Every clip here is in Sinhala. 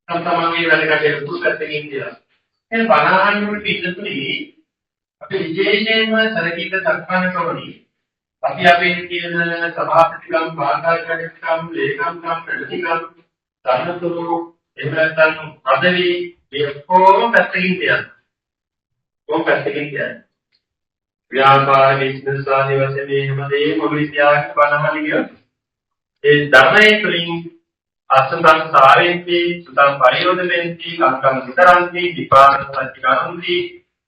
තමන්ගේ වැඩ කටයුතු පුරු කරගෙන ඉඳලා. එහෙනම් බණහන් වල පිටුතුනේ අපි විශේෂයෙන්ම සරකිත සක්මන කරන්නේ. අපි අපේ කියන සභාපතිකම්, වාර්තාකාරීකම්, ලේකම්කම්, ප්‍රතිකම්, ධර්මතුරු එහෙම නැත්නම් පදවි මේ කොහොම පැත්තකින් තියන්න. කොහොම පැත්තකින් තියන්න. ව්‍යාපාර බිස්නස් ආදී වශයෙන් මේ හැමදේම මොළු විද්‍යාවක් බණහන් කියනවා. ඒ ධර්මයේ තුලින් අසංසං සාරේන්ති සුතං පරියෝදෙන්ති කංකම් විතරන්ති විපාක සත්‍චිකාරන්ති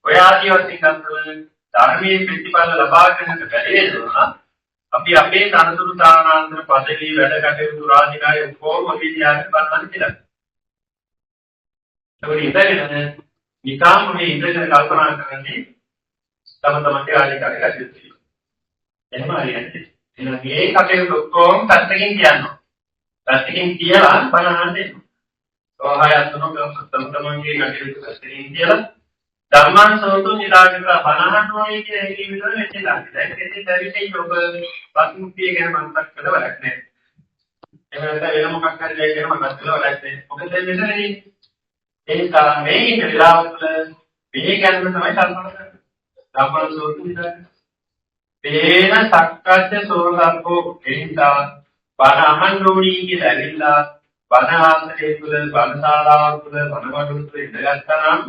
ඔය ආදී වශයෙන් ධර්මයේ ප්‍රතිඵල ලබා ගන්නට බැරි වෙනවා. අපි අපේ තනතුරු තානාන්තර පදවි වැඩ කටයුතු රාජකාරී ඔක්කොම විද්‍යාවට බලන්න කියලා. ඒක ඉතින් නිකාම් මේ ඉඳගෙන කල්පනා කරන්නේ තම තමන්ගේ රාජකාරී කටයුතු. එහෙම හරියන්නේ. එහෙනම් මේ කටයුතු ඔක්කොම පැත්තකින් කියනවා. පැත්තකින් කියලා බලන්න දෙනවා. සෝහයත්නෝ තම තමන්ගේ කටයුතු පැත්තකින් කියලා ධර්මං සෝතු නිරාගත බණහනෝයි කියන එක විතර වෙච්චලා. ඒක ඉතින් දැරිටි ඔබ පස්මුක්තිය ගැන මතක් කළා වැඩක් නැහැ. එහෙම නැත්නම් වෙන මොකක් හරි දෙයක් ගැන මතක් කළා වැඩක් නැහැ. මොකද මෙතනදී ඒ මේ ඉඳලාවල මේ ගැන තමයි කල්පනා කරන්නේ. ධම්මං සෝතු නිරාගත. තේන සක්කච්ඡ සෝරසම්පෝ එනිසා බණ අහන්නෝනි කියලා ඇවිල්ලා බණ ආශ්‍රය තුළ බණ ශාලාව තුළ බණ වඩුව තුළ ඉඳගත්තා නම්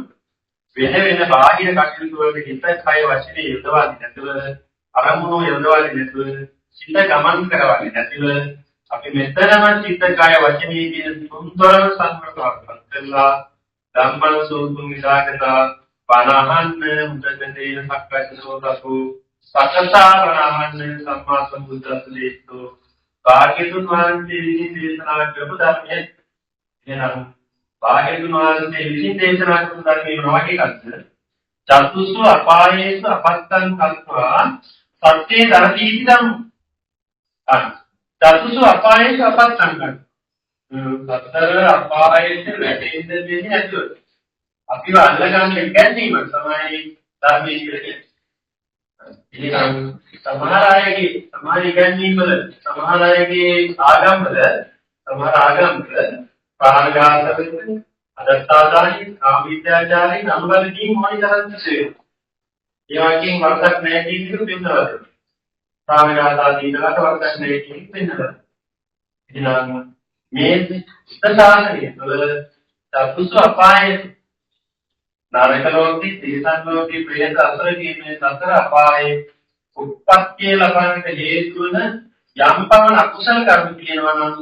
වෙන වෙන බාහිර කටයුතු වලට හිත කය වශයෙන් යොදවන්නේ නැතුව අරමුණු යොදවන්නේ නැතුව සිත ගමන් කරවන්නේ නැතුව අපි මෙතරම් සිත කය වශයෙන් කියන තුන්තරම සංවර්ධනය කරලා ධම්මං සෝතු නිරාගත බණහන්න මුදෙන් සක්කාය සෝතපු සකසා බණහන්න සම්මා සම්බුද්දස්ස දේශෝ භාග්‍යතුන් වහන්සේ විසින් දේශනා කරපු ධර්මයේ එනම් භාග්‍යතුන් වහන්සේ විසින් දේශනා කරපු ධර්මයේ මොනවද චතුස්සු අපායේසු අපත්තං කତ୍වා සත්‍යේ දරදීතිදම් චතුස්සු අපායේසු අපත්තං කତ୍වා සතර අපායේසු වැටෙන්න දෙන්නේ නැතුව අපිව අල්ලගන්න ඉගැන්වීම තමයි ධර්මයේ කියන්නේ. ඉතින් සමහර අයගේ සමාජ ඉගැන්වීම් වල සමහර අයගේ ආගම් වල සමහර ආගම් වල ප්‍රාණඝාත වෙන්නේ අදත්තාදානි කාමීත්‍යාචාරී නම්බලකින් මොනි තරම්සේ ඒ වගේම වරදක් නැහැ කියන එක පින්නවද ප්‍රාණඝාත ආදීනකට වරදක් නැහැ කියන එක පින්නවද ඉතින් මේ ස්ථානයේ වල තපුසු අපායේ නරක ලෝකී තීසන් ලෝකී ප්‍රේත අසර කියන්නේ සතර අපායේ උත්පත්තිය ලබන්නට හේතු වන යම් පමණ අකුසල කර්ම තියෙනවා නම්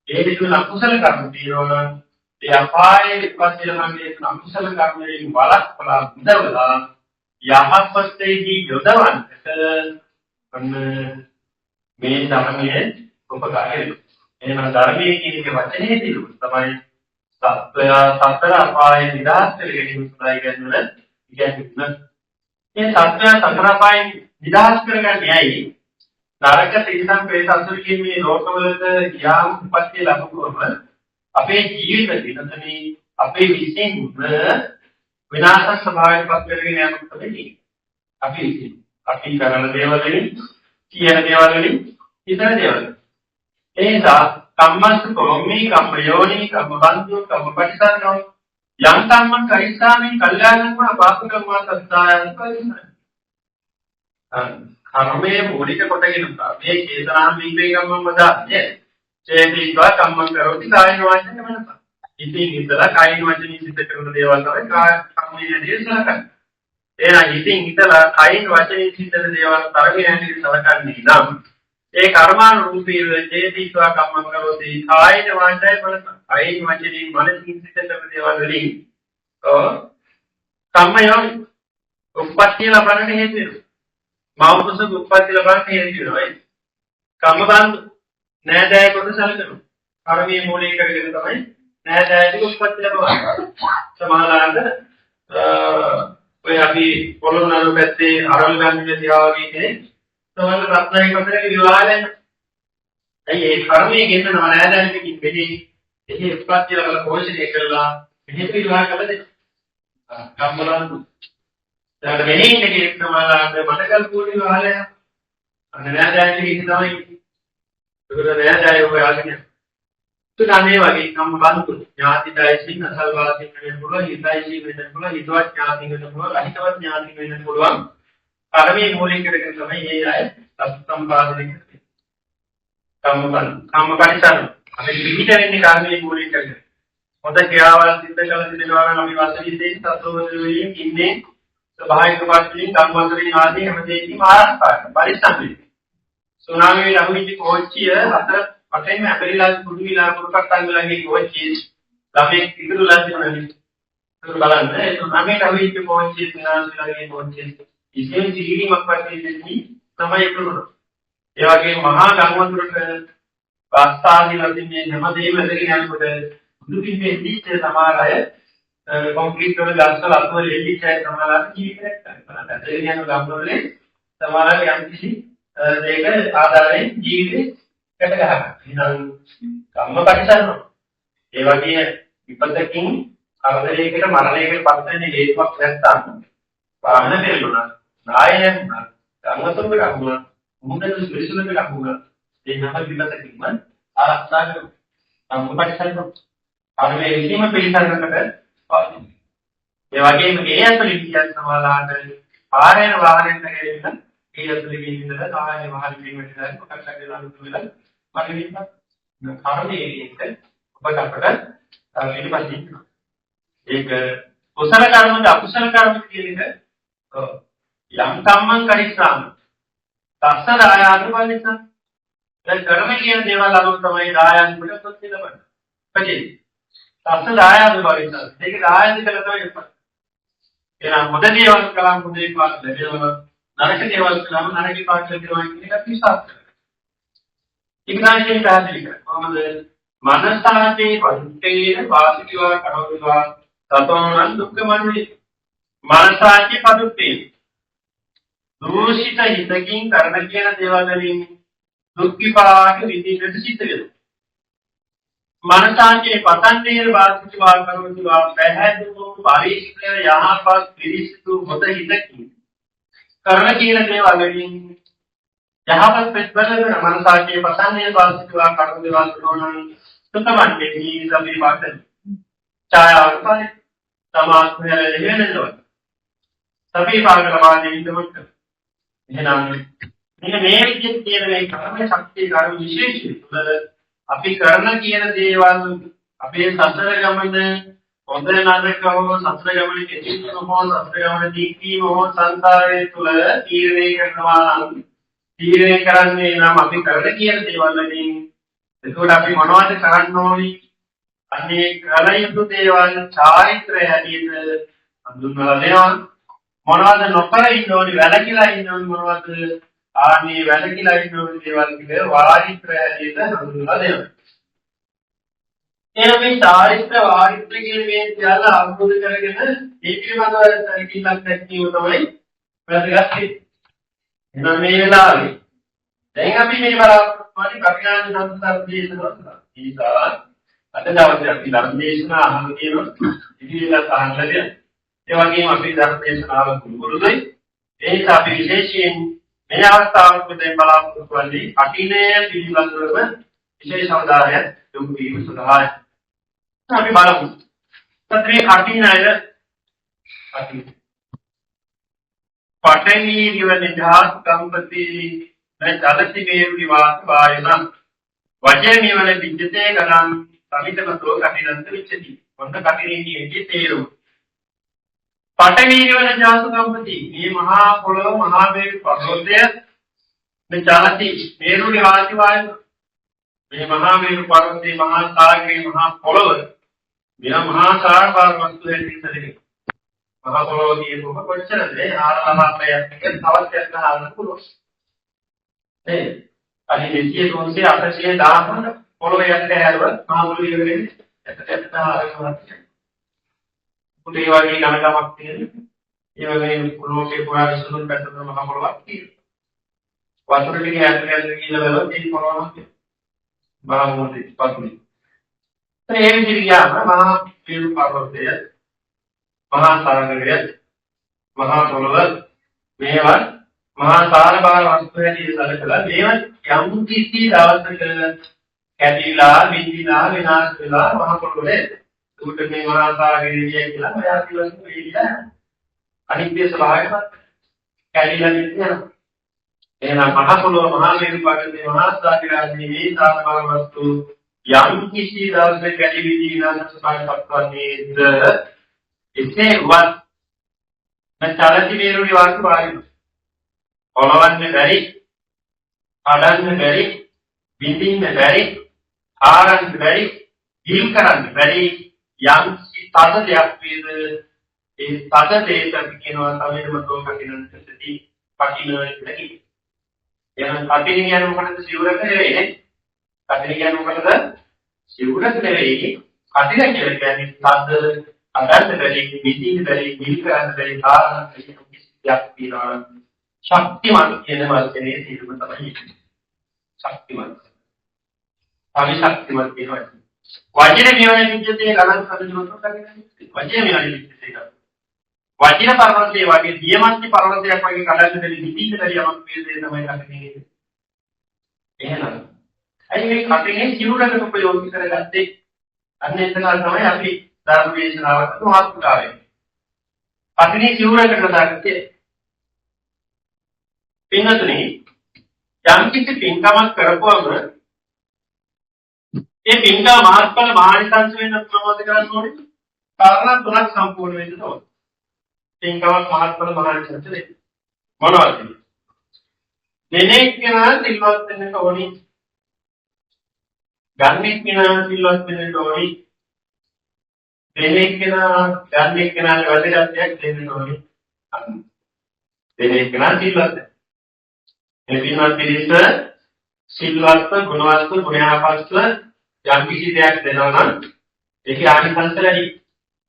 ඒ විදිහට අකුසල කර්ම තියෙනවා නම් ඒ අපායේ උත්පත්තිය ලබන්නේ අකුසල කර්මයෙන් වළක්වලා මුදවලා යහපතේදී යොදවන්නට අන්න මේ ධර්මයේ උපකාරය. එහෙනම් ධර්මයේ කියන වචනේ තියෙනවා තමයි සත්‍ය සතර අපායේ නිදහස් කර ගැනීම සඳහා ඉගැන්වෙන. මේ සත්‍ය සතර අපායේ නිදහස් කරගන්නේ ඇයි? නරක තීසම් ප්‍රේත අසුර කියන මේ ලෝකවලට යාම උපත්ති ලැබුවම අපේ ජීවිත දිනතනේ අපේ විසින් විනාශ ස්වභාවයට පත් වෙගෙන යනවා තමයි. අපි කරන දේවල් වලින් කියන දේවල් වලින් හිතන දේවල්. ඒ නිසා කම්මස්ස කොම්මී කම්ම යෝනි කම්ම බන්දු කම්ම පටිසන්නෝ යම් කම්මං කරිස්සාමි කල්යාණං පාපකම් සත්තායං කරිස්සාමි. කර්මයේ මූලික කොටගෙන මේ චේතනාම් විපේ කම්මං වදාන්නේ චේතිවා කම්මං කරෝති කායින වචනේ මනස. ඉතින් ඉතලා කායින වචනේ සිද්ධ කරන දේවල් තමයි කර්මයේ දේශනා කරන්නේ. එහෙනම් ඉතින් ඉතලා කායින වචනේ සිද්ධ කරන දේවල් තරගේ හැටියට සලකන්නේ නම් ඒ කර්මානුරූපීව චේතිවා කම්මං කරෝති කායින වචනේ මනස. කායින වචනේ මනසින් සිද්ධ කරන දේවල් වලින් කම්මයෝ උප්පත්ති ලබන්න හේතු වෙනවා. මාවුසක උත්පත්ති ලබන්න හේතු වෙනවා. කම්මබන්දු නෑදෑය කොට සැලකනවා. කර්මයේ මූලික කරගෙන තමයි නෑදෑයට උත්පත්ති ලැබවන්නේ. සමාලාන්ත ඔය අපි පොළොන්නරු පැත්තේ අරල් ගන්නේ තියා වගේ කෙනෙක් සමහර රත්නයි කොටලේ විවාහ වෙනවා. ඇයි ඒ කර්මයේ ගෙන්නන නෑදෑයකින් මෙහි එහි උත්පත්ති ලැබලා පෝෂණය කරලා මෙහි විවාහ කළද? කම්මබන්දු දැන් මෙහි ඉන්න කෙනෙක් සමාලාන්ත මඩකල් පොඩි වහලය අන්න නෑදෑයන්ට ඉන්න තමයි. ඒකට නෑදෑයෝ හොයාගෙන තුනනේ වගේ සම්බන්ධ ඥාතිදයිසින් අසල්වාදීන් වෙන්න පුළුවන්, හිතයිසින් වෙන්න පුළුවන්, හිතවත් ඥාතින් වෙන්න පුළුවන්, අහිතවත් ඥාතින් වෙන්න පුළුවන්. කර්මයේ මූලික කරගෙන තමයි මේ අය සම්පාදනය කරන්නේ. කම්මපරිසර අපි පිළිදෙන්නේ කර්මයේ මූලික කරගෙන. හොඳ ක්‍රියාවල් සිද්ධ කළ සිටිනවා නම් අපි වාසවිදේ සතෝවලින් ඉන්නේ ස්වභාවික වශයෙන් කම්මන්තරේ ආදී හැමදේකම ආරක්ෂා පරිස්සම් වෙන්නේ. සුනාමි ලහුවිච්ච කෝච්චිය හතර පටේම අපරිලා කුඩු විලා පුරකට අංගලගේ කෝච්චිය ළමේ ඉදිරියලා තියෙනවා. ඒක බලන්න ඒ සුනාමි ලහුවිච්ච කෝච්චිය සුනාමිලාගේ කෝච්චිය ඉතින් ජීවිමක් වගේ දෙන්නේ තමයි පුරුදු. ඒ වගේ මහා ගංගාවතුරට වාස්තාවී ලදින්නේ හැමදේම ඇදගෙන යනකොට දුකින්නේ දීච්ච සමහර අය කොන්ක්‍රීට් වල ගස්වල අතුවල එල්ලිච්ච අය සමහර අය ජීවිතයක් කරනවා. ඇදගෙන යන ගම්වල සමහර අය යම්කිසි දෙයක ආධාරයෙන් ජීවිතයට ගහනවා. එහෙනම් කම්මපටිසරණ. ඒ වගේ විපතකින් කරදරයකට මරණයකට පත් වෙන හේතුවක් නැත්නම් වාහන පෙරළුණා. නායනයක් වුණා. ගම්වතුරකට අහුණා. මුහුදට විශ්ලේෂණයකට අහුණා. ඒ නම විපතකින්ම ආරක්ෂා කරනවා. කම්මපටිසරණ. අනේ කිසිම පිළිසරණකට පාවිච්චි. ඒ වගේම ඒ ඇතුළේ කියන සමාලාට පාරේන වාහනයෙන් නැගෙන්න ඒ ඇතුළේ ඉඳලා සාමාන්‍ය වාහන පිළිවෙලට මොකක්ද කියලා අනුතුල මගෙන්න කර්මයේ එක ඔබට අපට පිළිපදින්න. ඒක කුසල කර්මද අකුසල කර්මද කියන එක යම් කම්මං කරිස්සාම තස්ස දායාද බලනිසා දැන් කර්ම කියන දේවල් අනුව තමයි දායාද වලට ප්‍රතිලබන්නේ. පැහැදිලි. තස්ස දායාද බලනිසා ඒක දායාද කියලා තමයි එපා. එහෙනම් හොඳ දේවල් කළාම හොඳ දේවල් ලැබෙනවා. නරක දේවල් කළාම නරක පාඩ ලැබෙනවා කියන එක විශ්වාස කරනවා. ඒක තමයි පැහැදිලි කරන්නේ. කොහොමද? මනසාතේ පරිත්තේන වාසිකවා කරවලා තතෝනං දුක්ඛමන්නේ මනසාචි පදුත්තේ දෝෂිත හිතකින් කරන කියන දේවල් වලින් දුක් විපාක විඳින්නට සිද්ධ වෙනවා. මනසාචේ පතන්නේ වාසිකවා කරවලා පැහැදුණු පරිශ්‍රය යහපත් පිරිසිදු හොඳ හිතකින් කරන කියන දේවල් වලින් යහපත් ප්‍රතිඵල මනසාචේ පතන්නේ වාසිකවා කරවලා තතෝනං දුක්ඛමන්නේ ජීවිත විපාක ඡායාවපයි සමාස්මය ලැබෙනවා. සබේ භාග ලබා දෙන්නවත්. එහෙනම් මෙන්න මේ විදිහට කියන මේ කර්ම ශක්තිය කර්ම විශේෂය තුළ අපි කරන කියන දේවල් අපේ සසර ගමන හොඳ නරකව සසර ගමන කෙටිම හෝ සසර ගමන දීක්වීම හෝ සංසාරයේ තුළ තීරණය කරනවා නම් තීරණය කරන්නේ නම් අපි කරන කියන දේවල් වලින් එතකොට අපි මොනවද කරන්න ඕනේ? අනේ කල යුතු දේවල් චාරිත්‍රය හැටියට හඳුන්වලා දෙනවා. මොනවද නොකර ඉන්න ඕනේ වැළකීලා ඉන්න ඕනේ මොනවද? ආනේ වැළකීලා ඉන්න ඕනේ දේවල් කියලා වාරිත්‍රය හැටියට හඳුන්වලා දෙනවා. එහෙනම් මේ චාරිත්‍ර වාරිත්‍ර කියන මේ සියල්ල අනුමත කරගෙන ඒ පිළිබඳව සැලකිල්ලක් දැක්වීම තමයි වැදගත්. එහෙනම් මේ වෙලාවේ දැන් අපි මේ බලාපොරොත්තු කපිලාන සංස්කාර දේශනා ඊසා අද දවසේ අපි ධර්ම දේශනා අහන්න තියෙනවා. ඉතිරිලා සාහනලදී ඒ වගේම අපි ධර්ම දේශනාව කුරුදුයි. ඒ නිසා අපි විශේෂයෙන් මේ අවස්ථාවකදී බලාපොරොත්තු වෙන්නේ කටිනේ පිළිබඳව විශේෂ අවධානයක් යොමු කිරීම සඳහායි. අපි බලමු. සත්‍රේ කටිනය අපි පඨවි විවනිධාත් කම්පති චලති වේවි වායන වචේ නිවන විද්‍යතේ ගණන් සමිතමතෝ කටිනන්ත විච්ඡති. මොන කටිනේ තේරුම පඨවි නිවන ජාතු කම්පති මේ මහා පොළොව මහා වේවි පර්වතය මේ චලති මේරුනි වායන මේ මහා වේවි පර්වතේ මහා සාගරේ මහා පොළොව මෙයා මහා සාගර වස්තු හැටියට මහා පොළොව කියපුවම කොච්චරද? 4 එක තවත් ගන්න පුළුවන්. ඒ අනි 200 300 800 1000 පොළොවේ යන්න හැරුවත් මහා පොළොවේ ඉවරෙන්නේ 70 පුතේ වගේ ගණකමක් තියෙනවා. ඒ වගේ ලෝකේ පුරා විශ්වුන් පැත්තට මහා පොළොවක් තියෙනවා. වතුර ටික ඇතුලේ කියලා බලුවොත් ඒ පොළොවක් මහා මොහොතේ පතුලේ. ඒ විදිහට ගියාම මහා පීරු පර්වතය මහා සාගරය මහා පොළොව මේවා මහා සාරබාර වස්තු හැටියට සැලකලා මේවා යම් කිසි දවසක කැඩිලා විඳිලා විනාශ වෙලා මහ පොළොවේ උඩ මේ මහා සාගරයේ කියලා ඔයා කියන්නේ වෙලිලා අනිත්‍ය ස්වභාවයවත් කැඩිලා නියනවා. එහෙනම් මහ පොළොව මහා මේරු පාටේ මහා සාගරයේ මේ සාමකාර වස්තු යම් කිසි දවසක කැඩි විදි විනාශ ස්වභාවයපත් වන්නේද එසේවත් නැචලති මේරුනි වාක්‍ය පාරිමු. ඔලවන්න බැරි, අඩන්න බැරි, විඳින්න බැරි, ආරන්න බැරි, දීල් කරන්න බැරි යම් තද දෙයක් වේද ඒ තද දෙයට කියනවා තමයි මතෝකකිනන්තදී පකින්න කියලා කියන්නේ. එහෙනම් කටින් කියන්නේ මොකටද සිවුරක නෙවෙයි. කටින් කියන්නේ මොකටද? සිවුරක නෙවෙයි. කටින් කියන්නේ තද අඩන්න බැරි, විඳින්න බැරි, දීල් කරන්න බැරි, ආරන්න බැරි කිසි දෙයක් තියනවා. ශක්තිමත් කියන වචනේ තේරුම තමයි ශක්තිමත්. අවිශක්තිමත් කියන වචනේ. වචන මෙවන විදිහේ ගණන් හදනකොට කරන්නේ වචන මෙවන විදිහේ. වචන පරවතේ වගේ දියමන්ති පරවතයක් වගේ කඩන්න දෙලි නිදීත දරියමක් වේදේ තමයි කරන්නේ. එහෙනම් අයි මේ කටිනේ සිවුරකට උපයෝගී කරගත්තේ අන්න එතන තමයි අපි ධර්ම දේශනාවට මහත්කාරය. කටිනේ සිවුරකට දාගත්තේ පින්නතුනි යම් කිසි පින්කමක් කරපුවම ඒ පින්කම මහත්ඵල මහානිසංස වෙන ප්‍රමෝද කරන්න ඕනේ. කාරණා තුනක් සම්පූර්ණ වෙන්න ඕනේ. පින්කමක් මහත්ඵල මහානිසංස වෙන්න. මොනවද? දෙනෙක් කෙනා සිල්වත් වෙන්න ඕනේ. ගන්නෙක් කෙනා සිල්වත් වෙන්න ඕනේ. දෙනෙක් කෙනා ගන්නෙක් කෙනාට වැදගත්යක් දෙන්න ඕනේ. දෙනෙක් කෙනා සිල්වත් වෙන්න. මේ පින්වත් පිළිස සිල්වත් ගුණවත් ගුණාපස්ස යම් කිසි දෙයක් දෙනවා නම් ඒකේ ආනිසංස වැඩි.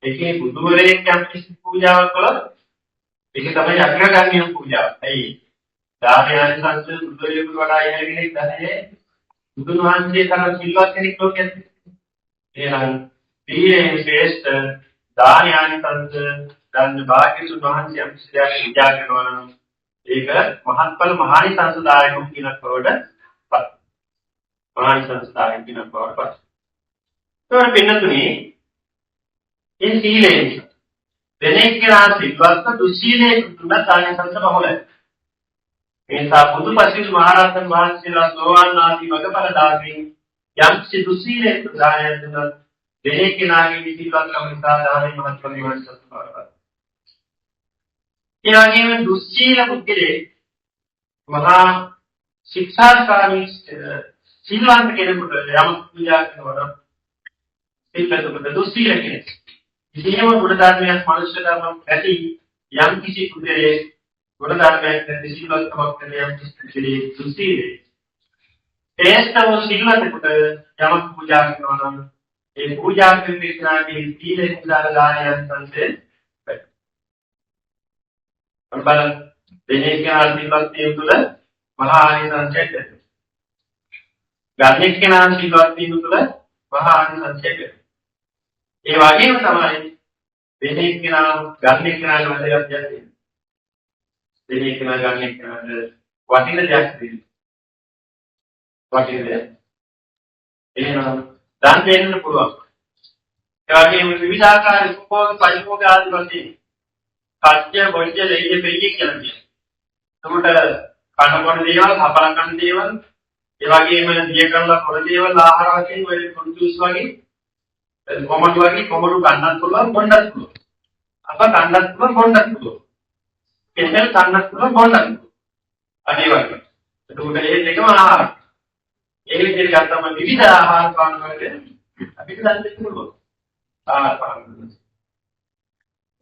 ඒකේ බුදුවරයෙක් යම් කිසි පූජාවක් කළොත් ඒක තමයි අග්‍රගාමී පූජාව. ඇයි? දානේ ආනිසංස බුදුවරයෙකුට වඩා ඉහළ කෙනෙක් නැහැ. බුදුන් වහන්සේ තරම් සිල්වත් කෙනෙක් ලෝකයේ. එහෙනම් දීයේ ශ්‍රේෂ්ඨ දානේ ආනිසංස දන් භාග්‍යතුන් වහන්සේ යම් කිසි දෙයක් පූජා කරනවා නම් ඒක මහත්ඵල මහානිසංසදායක කියන කවඩපත්. මහානිසංසදායක කියන කවඩපත්. ඒවා වෙනතුනේ ඒ සීලයෙන් දෙනෙක් කියලා සිල්වත් දුස්සීලේ තුන ආනිසංස බහුලයි. ඒ නිසා බුදුපසිරු මහරහතන් වහන්සේලා සෝවාන් ආදී මගඵල දාගින් යම් සිදුසීලේ දායන දෙන දෙනෙක් කෙනාගේ සිල්වත්කම නිසා දානේ මහත්ඵල නිවන් සත්‍යපාරපත්. ඒ වගේම දුස්සීල පුද්ගලයේ මහා ශික්ෂාකාමී සිල්වන්ත කෙනෙකුට යම් පූජා කරනවා සිල්පදක දුස්සීල කෙනෙක්. ඉතිේම ගුණ ධර්මයන් මනුෂ්‍ය ධර්ම ඇති යම් කිසි පුද්ගලයේ ගුණ ධර්මයන් ඇති සිල්වත්කමක් නැති යම් කිසි පුද්ගලයේ දුස්සීලේ ඒස්තව සිල්වන්තකට යම් පූජා කරනවා නම් ඒ පූජා කරන කෙනාගේ සීලේ දායයන් සංසේ බලන්න දෙනෙක් කෙනා සිල්වත් වීම තුළ මහා ආනිසංසයක් ඇති. ගන්නෙක් කෙනා සිල්වත් වීම තුළ මහා ආනිසංසයක් ඇති. ඒ වගේම තමයි දෙනෙක් කෙනා ගන්නෙක් කෙනාට වැදගත් දෙයක් තියෙනවා. දෙනෙක් කෙනා ගන්නෙක් කෙනාට වටින දෙයක් තියෙනවා. වටින දෙයක්. එහෙනම් දන් දෙන්න පුළුවන්. ඒ වගේම විවිධාකාර උපභෝග පරිභෝග ආදී වශයෙන් කච්ච බොජ්ජ දෙයිය පිළිගිය කියලා කියනවා. එතකොට කනකොන දේවල්, හපල කන දේවල්, ඒ වගේම දිය කරලා කොළ දේවල් ආහාර වශයෙන් ඔය කුණුස් වගේ කොමඩු වගේ කොමඩු ගන්නත් පුළුවන්, බොන්නත් පුළුවන්. අප ගන්නත් පුළුවන්, බොන්නත් පුළුවන්. කෙනෙක් ගන්නත් පුළුවන්, බොන්නත් පුළුවන්. අනේ වගේ. එතකොට මේ දෙකම ආහාර. ඒ විදිහට ගත්තම විවිධ ආහාර පාන වලට අපිට දන් දෙන්න පුළුවන්. ආහාර පාන.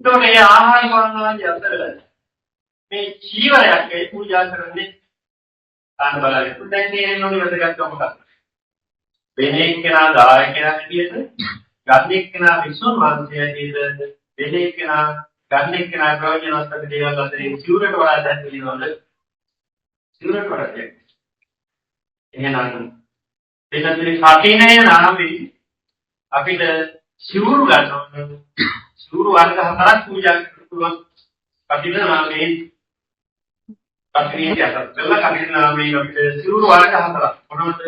එතකොට මේ ආහාර පාන වලදී අතර මේ ජීවරයක් ඒ පූජා කරන්නේ ආන බලන්න. දැන් තේරෙන්නේ වැදගත්කම මොකක්ද? වෙනේ කෙනා දායකයෙක් විදිහට, ගන්නෙක් කෙනා විසුන් වංශයේද, වෙනේ කෙනා ගන්නෙක් කෙනා ප්‍රයෝජනවත් දේවල් අතරින් සිවුරට වඩා දැන් පිළිනවද? සිවුරට වඩා දැන්. එහෙනම් දෙකතුලේ කටිනේ නාමයේ අපිට සිවුරු ගන්නවා. සිවුරු වර්ග හතරක් පූජා කරනවා. කටිනේ නාමයේ කටිනේ යටත් වෙලා කටිනේ නාමයේ අපිට සිවුරු වර්ග හතරක්. මොනවද?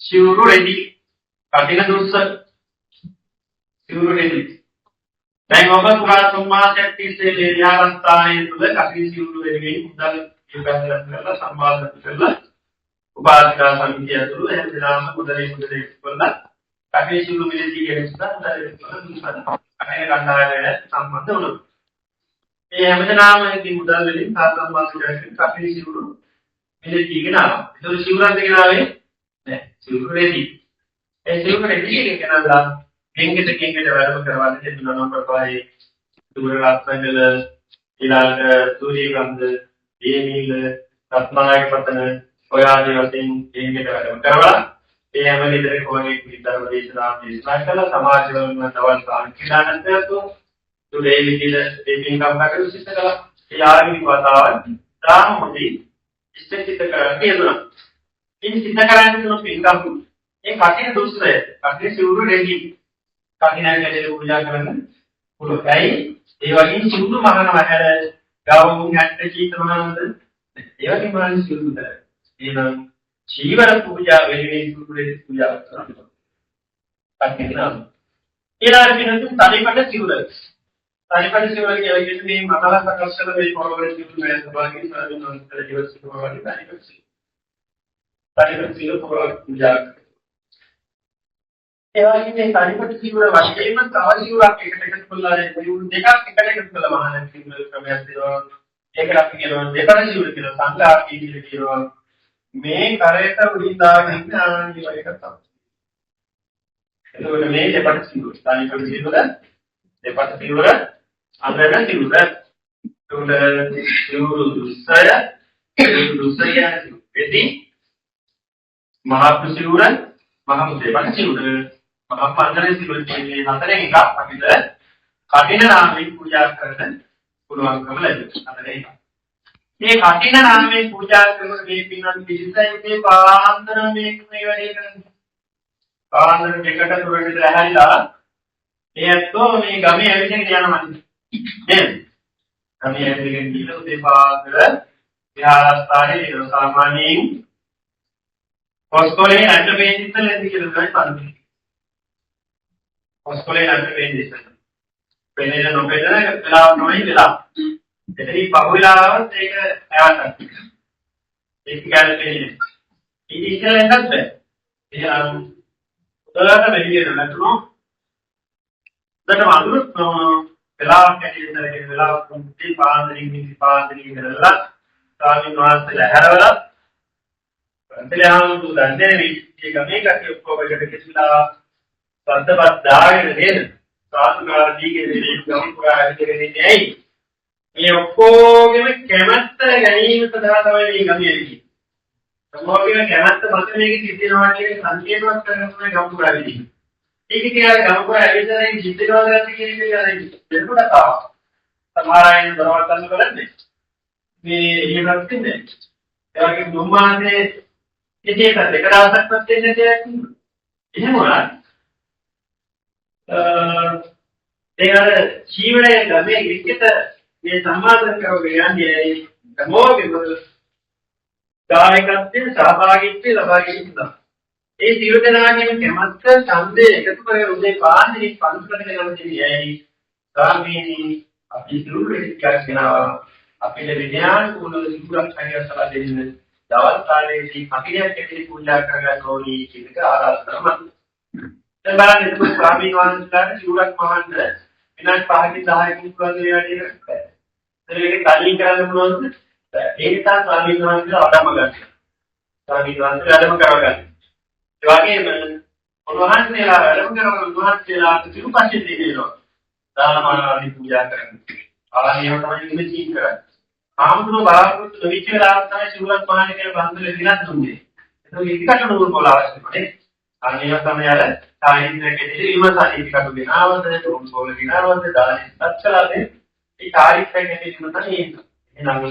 සිවුරු රෙදි කටින දුස්ස සිවුරු රෙදි දැන් ඔබ පුරා 3 මාසයක් තිස්සේ විහාරස්ථානයේ තුල කටින සිවුරු රෙදි මුදල් ඉවහලක් කරලා සම්මාදන් කරලා උපාධිකා සමිතිය ඇතුළු හැමදාම මුදලේ කරලා කටින සිවුරු මිලදී කියන නිසා මුදලේ කරලා දුන්නා. කටින කණ්ඩායමේ සම්බන්ධ වුණා. මේ හැමදාම ඉතින් මුදල් වලින් සාසම් මාසිකයෙන් කටින සිවුරු මිලදී ගෙනාවා. ඒක සිවුරක් ගෙනාවේ නෑ. සිවුරු රෙදි. ඒ සිවුරු රෙදි ගෙනාලා කෙන්ගෙට වැඩම කරවන්න දෙන්නවා ප්‍රපායේ දුර රත්නගල ඊළඟ සූරියගන්ධ දේමීල රත්නායක පතන ඔය ආදී වශයෙන් කෙන්ගෙට වැඩම කරවලා ඒ හැම විතරේ කොහේ විතර දේශනා කළා සමාජ වල තවල් සාංකිකානන්තයතු දුරේ විදිහට දෙපින් කම්කට සිද්ධ කළා ඒ ආගමික වතාවන් තාමදී ඉස්තිත කරලා තියෙනවා ඉතින් සිද්ධ කරන්නේ තුන පින්කම් ඒ කටින දුස්සය කටින සිවුරු රෙදි කටිනායකලේ පූජා කරන්න පුළුවන්. ඒ වගේම සිවුරු මහනවා හැර ගවුම් හැට්ට චීතමනන්ද ඒ වගේම බලන්න සිවුරු දර. එහෙනම් ජීවර පූජා වෙන්නේ සිවුරු පූජා කරනවා. කටිනා. ඊළඟ දිනට තනිපට සිවුර. තනිපට සිවුර කියන්නේ මේ මතල සකස් කරන මේ පොරවල සිවුරු මේ සභාවේ සාධුනන්තර ජීවස් සිවුරු වගේ තනිපට සිවුරු. තනිපට සිවුරු පොරවල් පූජා ඒ වගේ මේ තනිපට සිවුර වශයෙන්ම තව සිවුරක් එකට කරලා සිවුරු දෙකක් එකට කරලා මහාන සිවුර ක්‍රමයක් දෙනවා. ඒකට අපි කියනවා දෙපළ සිවුර කියලා සංඝාපී කියලා කියනවා. මේ කරේට උඩින් දාගෙන ඉන්න ආනන්ද වගේ එකක් තමයි. එතකොට මේ දෙපළ සිවුර තනිපට සිවුර දෙපළ සිවුර අඳන සිවුර උඩ සිවුරු දුස්සය එදී මහා සිවුර මහා දෙපළ සිවුර මහා පන්දරේ සිවුර කියන්නේ හතරෙන් එකක් අපිට කටින නාමයෙන් පූජා කරන්න පුළුවන්කම ලැබෙනවා. හතරෙන් එකක්. මේ කටින නාමයෙන් පූජා කරන මේ පින්වත් පිළිසෙන්නේ පාන්දර මේ වැඩේ කරන්නේ. පාන්දර දෙකට තුරකට ඇහැරිලා එයත්ෝ මේ ගමේ ඇවිදගෙන යනවා නේද? ගමේ ඇවිදගෙන ගිහලා උදේ පාන්දර විහාරස්ථානයේ ඉන්න සාමාන්‍යයෙන් පොස්කොලේ නැට පේන්න ඉස්සෙල්ලා කියලා තමයි පන්ති. පොස්කොලේ නැට පේන්න ඉස්සෙල්ලා. පෙන්නේ නොපෙන්නන වෙලාව නොයි වෙලා. එතනින් පහුවෙලාවත් ඒක ඇවටක්. ඒක ගැලපෙන්නේ. ඉතින් ඉස්සෙල්ලා එන්නත් බෑ. එහෙනම් උදේට මෙලියට නැතුණු දැන් අඳුර වෙලාවක් ඇටියෙන්ද වෙලාවක් මුටි පාන්දරින් කරලා ස්වාමීන් වහන්සේලා හැරවලා අන්තලයන් දුන්නේ මේ ගමේ කටි ඔක්කොම එකට කිසිලා සද්දපත් දාගෙන නේද සාතුකාරදී කියන්නේ ගම පුරා ඉඳගෙන ඉන්නේ ඇයි මේ ඔක්කොගෙම කැමැත්ත ගැනීම සඳහා තමයි මේ ගමේ ඉන්නේ සමෝගෙම කැමැත්ත මත මේක සිද්ධිනවා කියන සංකේතවත් කරන ගම පුරා ඉන්නේ ඒක කියලා ගම පුරා ඇවිදලා සිද්ධිනවා ගන්න කියන එක දෙන්නට තාව සමහර අය දරවල් ගන්න කරන්නේ මේ එහෙමත් ඉන්නේ ඒ වගේ දුම්මානේ ඉතින් ඒක දෙක දවසක්වත් වෙන්නේ දෙයක් නෙමෙයි. එහෙම වුණා. ඒකට ජීවනයේ ගමේ විකත මේ සම්මාදන් කරගෙන යන්නේ මොකෙද? කායිකත්වයේ සහභාගීත්වය ලබා ගැනීම. ඒ සියලු දෙනාගේම කැමැත්ත ඡන්දේ එකතු කරගෙන උදේ පාන්දරේ පන්සලට යන දෙවියයි. ස්වාමීනි අපි සිවුරු දෙකක් ගෙනාවා. අපේ විද්‍යාන කුල සිවුරක් හරියට දෙන්න. දවල් කාලේදී කටියක් ඇටි පූජා කරගන්න ඕනි කියන එක ආරාධනා කරනවා. දැන් බලන්න ඒක ස්වාමීන් වහන්සේලාට සිවුරක් මහන්න විනාඩි 5කින් 10කින් පුළුවන් දේවල් කරන්න. ඒක කලින් කරන්න පුළුවන්ද? ඒක තමයි ස්වාමීන් වහන්සේලා වඩම ගන්න. ස්වාමීන් වහන්සේලා වැඩම කරගන්න. ඒ වගේම උන්වහන්සේලා වැඩම කරන උන්වහන්සේලාට සිවුපස්සේ දෙනවා. දානමාලාදී පූජා කරන්න. ආනියම තමයි මෙතන කරන්නේ. ආම්තුන බලාපොරොත්තු වෙච්ච වෙලාවට තමයි සිවුරක් මහාන කියන බන්දලේ දිනක් දුන්නේ. ඒක ඒකට නෝල් පොළ අවශ්‍යයි. අනිවාර්ය තමයි අර සාහිත්‍යකදී විමසාලි ටිකක් ගෙනාවද, නෝල් පොළ ගෙනාවද, දානි අත්කලානේ. ඒ කාර්යක්ෂේත්‍රයේ තිබුණ තමයි ඒක. එහෙනම්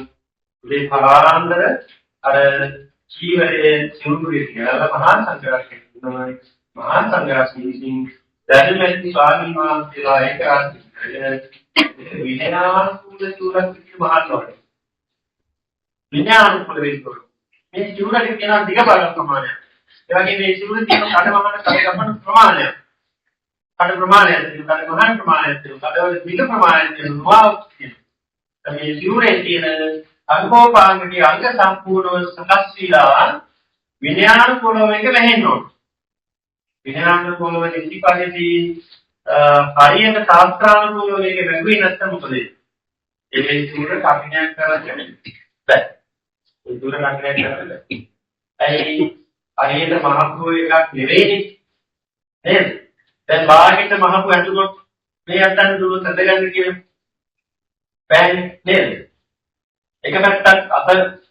උදේ පාන්දර අර ජීවයේ සිවුරු කියලා මහා සංඝරත්නය තමයි මහා සංඝරත්නයකින් දැනුමැති ස්වාමීන් වහන්සේලා ඒක විනයානුකූල සිවුරක් මහානෝඩ. විනයානුකූල වෙන්න මේ සිවුරේ තියෙන දිග බලන ප්‍රමාණය ඒ වගේ මේ සිවුර තියෙන කඩමහන කඩගමන ප්‍රමාණය. කඩ ප්‍රමාණයක් තියෙනවා. කඩ මහාන ප්‍රමාණයක් තියෙනවා. කඩවල මිල ප්‍රමාණයක් තියෙනවා. මේ සිවුරේ තියෙන අංගෝපාංගකී අංග සම්පූර්ණව සකස් වීලා විඥානුකූලව මේක වැහෙන්න ඕනේ. විඥානුකූලව ඉතිපදේදී හරියට ශාස්ත්‍රානුකූලව මේක වැගුවේ නැත්නම් මොකද වෙන්නේ? ඒ සිවුර කපිනයක් කරන්නේ බෑ. ඒ සිවුර කපිනයක් කරන්නේ. ඇයි අහේත මහපු එකක් නෙවෙයිනේ. නේද? දැන් බාහිරට මහපු ඇතුළොත් මේ අතන දුර සැදගන්න කියන්නේ බෑනේ නේද? එක පැත්තක් අත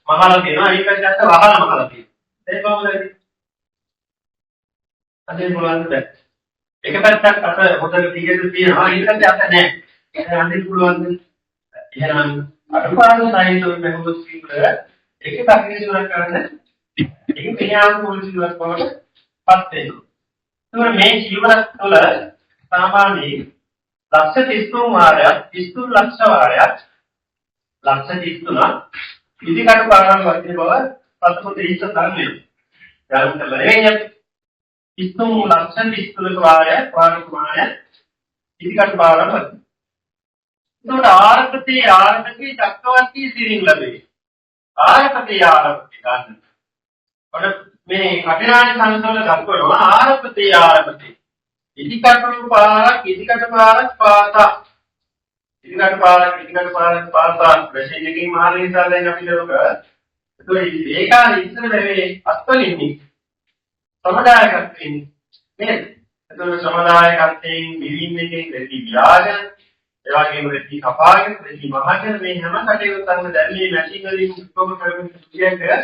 මහලා තියෙනවා ඊට පස්සේ අත වහලා මහලා තියෙනවා. ඒක කොහොමද? අදේ මොනවද බෑ. එක පැත්තක් අත හොදට දිගට තියෙනවා ඊට පස්සේ අත නැහැ. ඒක අඳින්න පුළුවන්ද? එහෙනම් අනුපාත සාහිත්‍යයෙන් බහුවස් සිවුර එක පැත්තකින් සිවුරක් කරන්න ඒක විඥාන පොලිසියක් බවට පත් වෙනවා. ඒතකොට මේ සිවුරක් තුළ සාමාන්‍යයෙන් ලක්ෂ 33 වාරයක් 33 ලක්ෂ වාරයක් ලක්ෂ 33 ඉදිකට පාරම් වර්ධන බව පසුපොත ඉස්ස දන්නේ. යාළුවෝ කළා නෙවෙයි 33 ලක්ෂ 33 වාරයක් වාර ප්‍රමාණය ඉදිකට පාරම් වර්ධන. ඒකට ආර්ථිකී චක්‍රවර්ති සිරින් ලැබේ. ආර්ථිකී ගන්න. ඔන්න මේ කටිනාඩි සංසවල දක්වනවා ආර්ථිකී ඉදිකට පාරක් පාසා ඉදිකට පාරක් පාසා ප්‍රශ්න එකකින් මහල නිසා දැන් අපි ලෝක ඒකයි ඉස්සර වෙන්නේ අත්වලින්නේ සමුදායකත්වයෙන් නේද? එතකොට සමුදායකත්වයෙන් විවිධ එකකින් දෙවි විලාගෙන ඒ වගේම දෙවි කපාගෙන දෙවි මහගෙන මේ හැම කටයුත්තක්ම දැන් මේ මැෂින් වලින් උත්පන්න කරගෙන කියන්නේ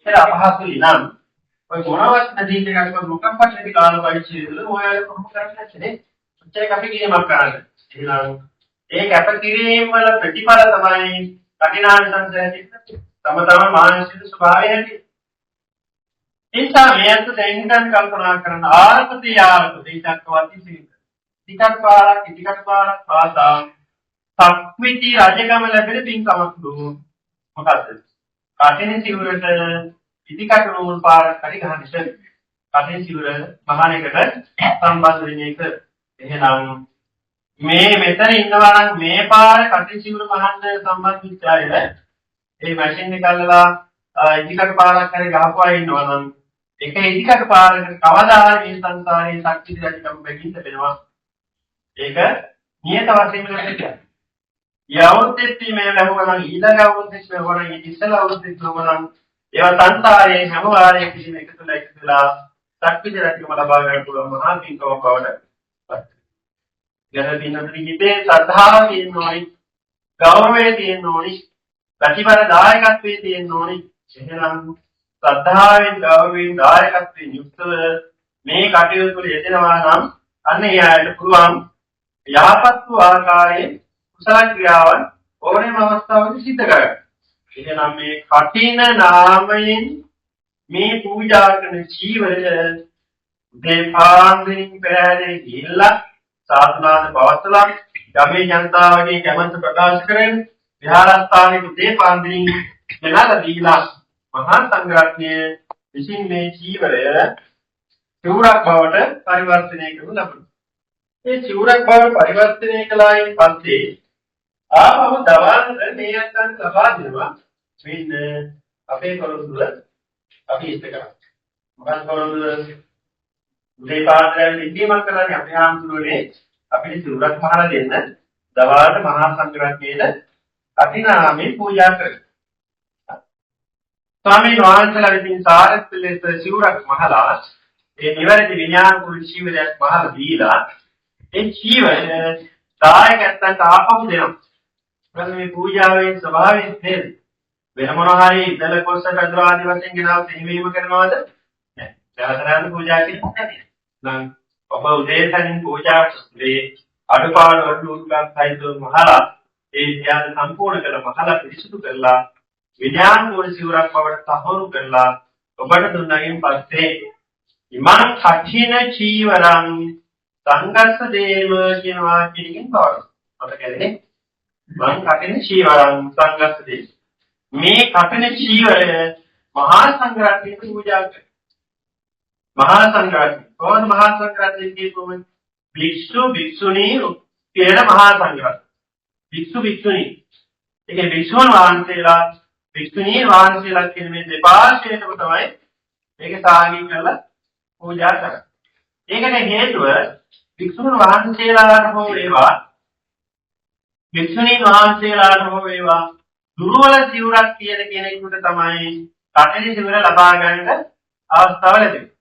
ඉතල අපහසුයි නම් ඔය මොනවත් නැති එකක් මොකක්වත් නැති කාල පරිච්ඡේදවල ඔයාලා කොහොම කරන්නේ නැත්තේ ඔච්චර අපි කියමක් කරන්නේ. එහෙනම් ඒ කැපකිරීම වල ප්‍රතිඵල තමයි කටිනාඩි සංසයතික තම මානසික ස්වභාවය ඇති. එනිසා මේ අත දැන් කල්පනා කරන ආර්ථිකය චක්‍රවර්ති සිරිත. ටිකක් පාරක් පාසා සක්විති රජකම ලැබෙන පින්කමක් දුන්නු. මොකද්ද? කටින සිවුරට ඉදිකට නූල් පාරක් හරි ගහන්න ඉස්සෙල් කටින් සිවුර මහානයකට සම්බන්ධ වෙන එක. එහෙනම් මේ මෙතන ඉන්නවා නම් මේ පාර කටින් සිවුර මහන්න සම්බන්ධ වෙච්ච අය ඒ මැෂින් එක අල්ලලා ඉදිකට පාරක් හරි ගහපුවා ඉන්නවා නම් ඒක ඉදිකට පාරකට කවදා හරි මේ සංසාරේ ශක්ති දෙකම බැගින් ලැබෙනවා. ඒක නියත වශයෙන්ම ලැබෙනවා. යවුද්දෙත් මේ ලැබුණා නම් ඊළඟ අවුරුද්දේ ලැබුණා නම් ඉස්සෙල්ලා අවුරුද්දේ ලැබුණා නම් ඒවා සංසාරයේ හැම වාරයක කිසිම එකතුලා ශක්ති දෙකම ලබා ගන්න පුළුවන් මහා පින්කම බවට පත්. ගැලපින්නතුලිගේ ශ්‍රද්ධාව තියෙන්න ඕනි, ගෞරවය තියෙන්න ඕනි, ප්‍රතිපල දායකත්වයේ තියෙන්න ඕනි. එහෙනම් ශ්‍රද්ධාවෙන් ගෞරවයෙන් දායකත්වයෙන් යුක්තව මේ කටයුතු වල යෙදෙනවා නම් අන්න එයාට පුළුවන් යහපත් වූ ආකාරයෙන් කුසල ක්‍රියාවන් ඕනෑම අවස්ථාවකදී සිද්ධ කරගන්න. එහෙනම් මේ කටින නාමයෙන් මේ පූජා කරන ජීවය දෙපාන්දරින් පෙරහැරේ ගිහිල්ලා සාධනාද පවත්ලා ගමේ ජනතාවගේ කැමැත්ත ප්‍රකාශ කරගෙන විහාරස්ථානයේ දෙපාන්දරින් දෙනාලා දීලා මහා සංඝරත්නය විසින් මේ ජීවය සිවුරක් බවට පරිවර්තනය කරනු ලබනවා. මේ සිවුරක් බවට පරිවර්තනය කළායින් පස්සේ ආපහු දවල්ට මේ අත්යන් ලබා දෙනවා. මෙන්න අපේ කොළඹ අපි ඉස්ත කරා. මොකක්ද කොළඹ උදේ පාන්දරේ ඉඳීමක් කරන්නේ අපේ ආම්තුරුනේ අපිට සිවුරක් පහර දෙන්න දවල්ට මහා සංඝරත්නයේද කටිනාමේ පූජා කරනවා. ස්වාමීන් වහන්සේලා විසින් සාරත්ලෙස සිවුරක් මහලා ඒ නිවැරදි විඥාන කුල ජීවිතයක් මහලා දීලා ඒ ජීවය දායකයන්ට ආපහු දෙනවා. මේ පූජාවේ ස්වභාවය නේද? වෙන මොනවා හරි ඉතල කොස්ස කඳුර ආදි වශයෙන් ගෙනාව හිමීම කරනවද? නැහැ. දවසරාදී පූජා කියන්නේ නම් ඔබ උදේසනින් පූජා කරේ අඩපාඩු වලුත්ගත් සයිද මහලා ඒ ධ්‍යාන සම්පූර්ණ කළ මහලා පිරිසුදු කරලා විඥාන කුල සිවුරක් බවට තහවුරු කරලා ඔබට දුන්නායින් පස්සේ ඉමං කඨින චීවරං සංගස්ස දේව කියන වාක්‍යයෙන් බවද මතකද? මං කටින චීවරං සංගස්ස දේව. මේ කටින චීවරය මහා සංඝරත්නයට පූජා කරනවා. මහා සංඝරත්නය. කොහොමද මහා සංඝරත්නය කියන්නේ? භික්ෂු භික්ෂුණී කියන මහා සංඝරත්නය. භික්ෂු භික්ෂුණී. ඒකේ භික්ෂුන් වහන්සේලා භික්ෂුණී වහන්සේලා කියන මේ දෙපාර්ශ්වයටම තමයි මේක සාගී කරලා පූජා කරන්නේ. ඒකට හේතුව භික්ෂුන් වහන්සේලාට හෝ වේවා භික්ෂුණී වහන්සේලාට හෝ වේවා දුර්වල සිවුරක් කියන කෙනෙකුට තමයි කටලි සිවුර ලබා ගන්න අවස්ථාව ලැබෙන්නේ.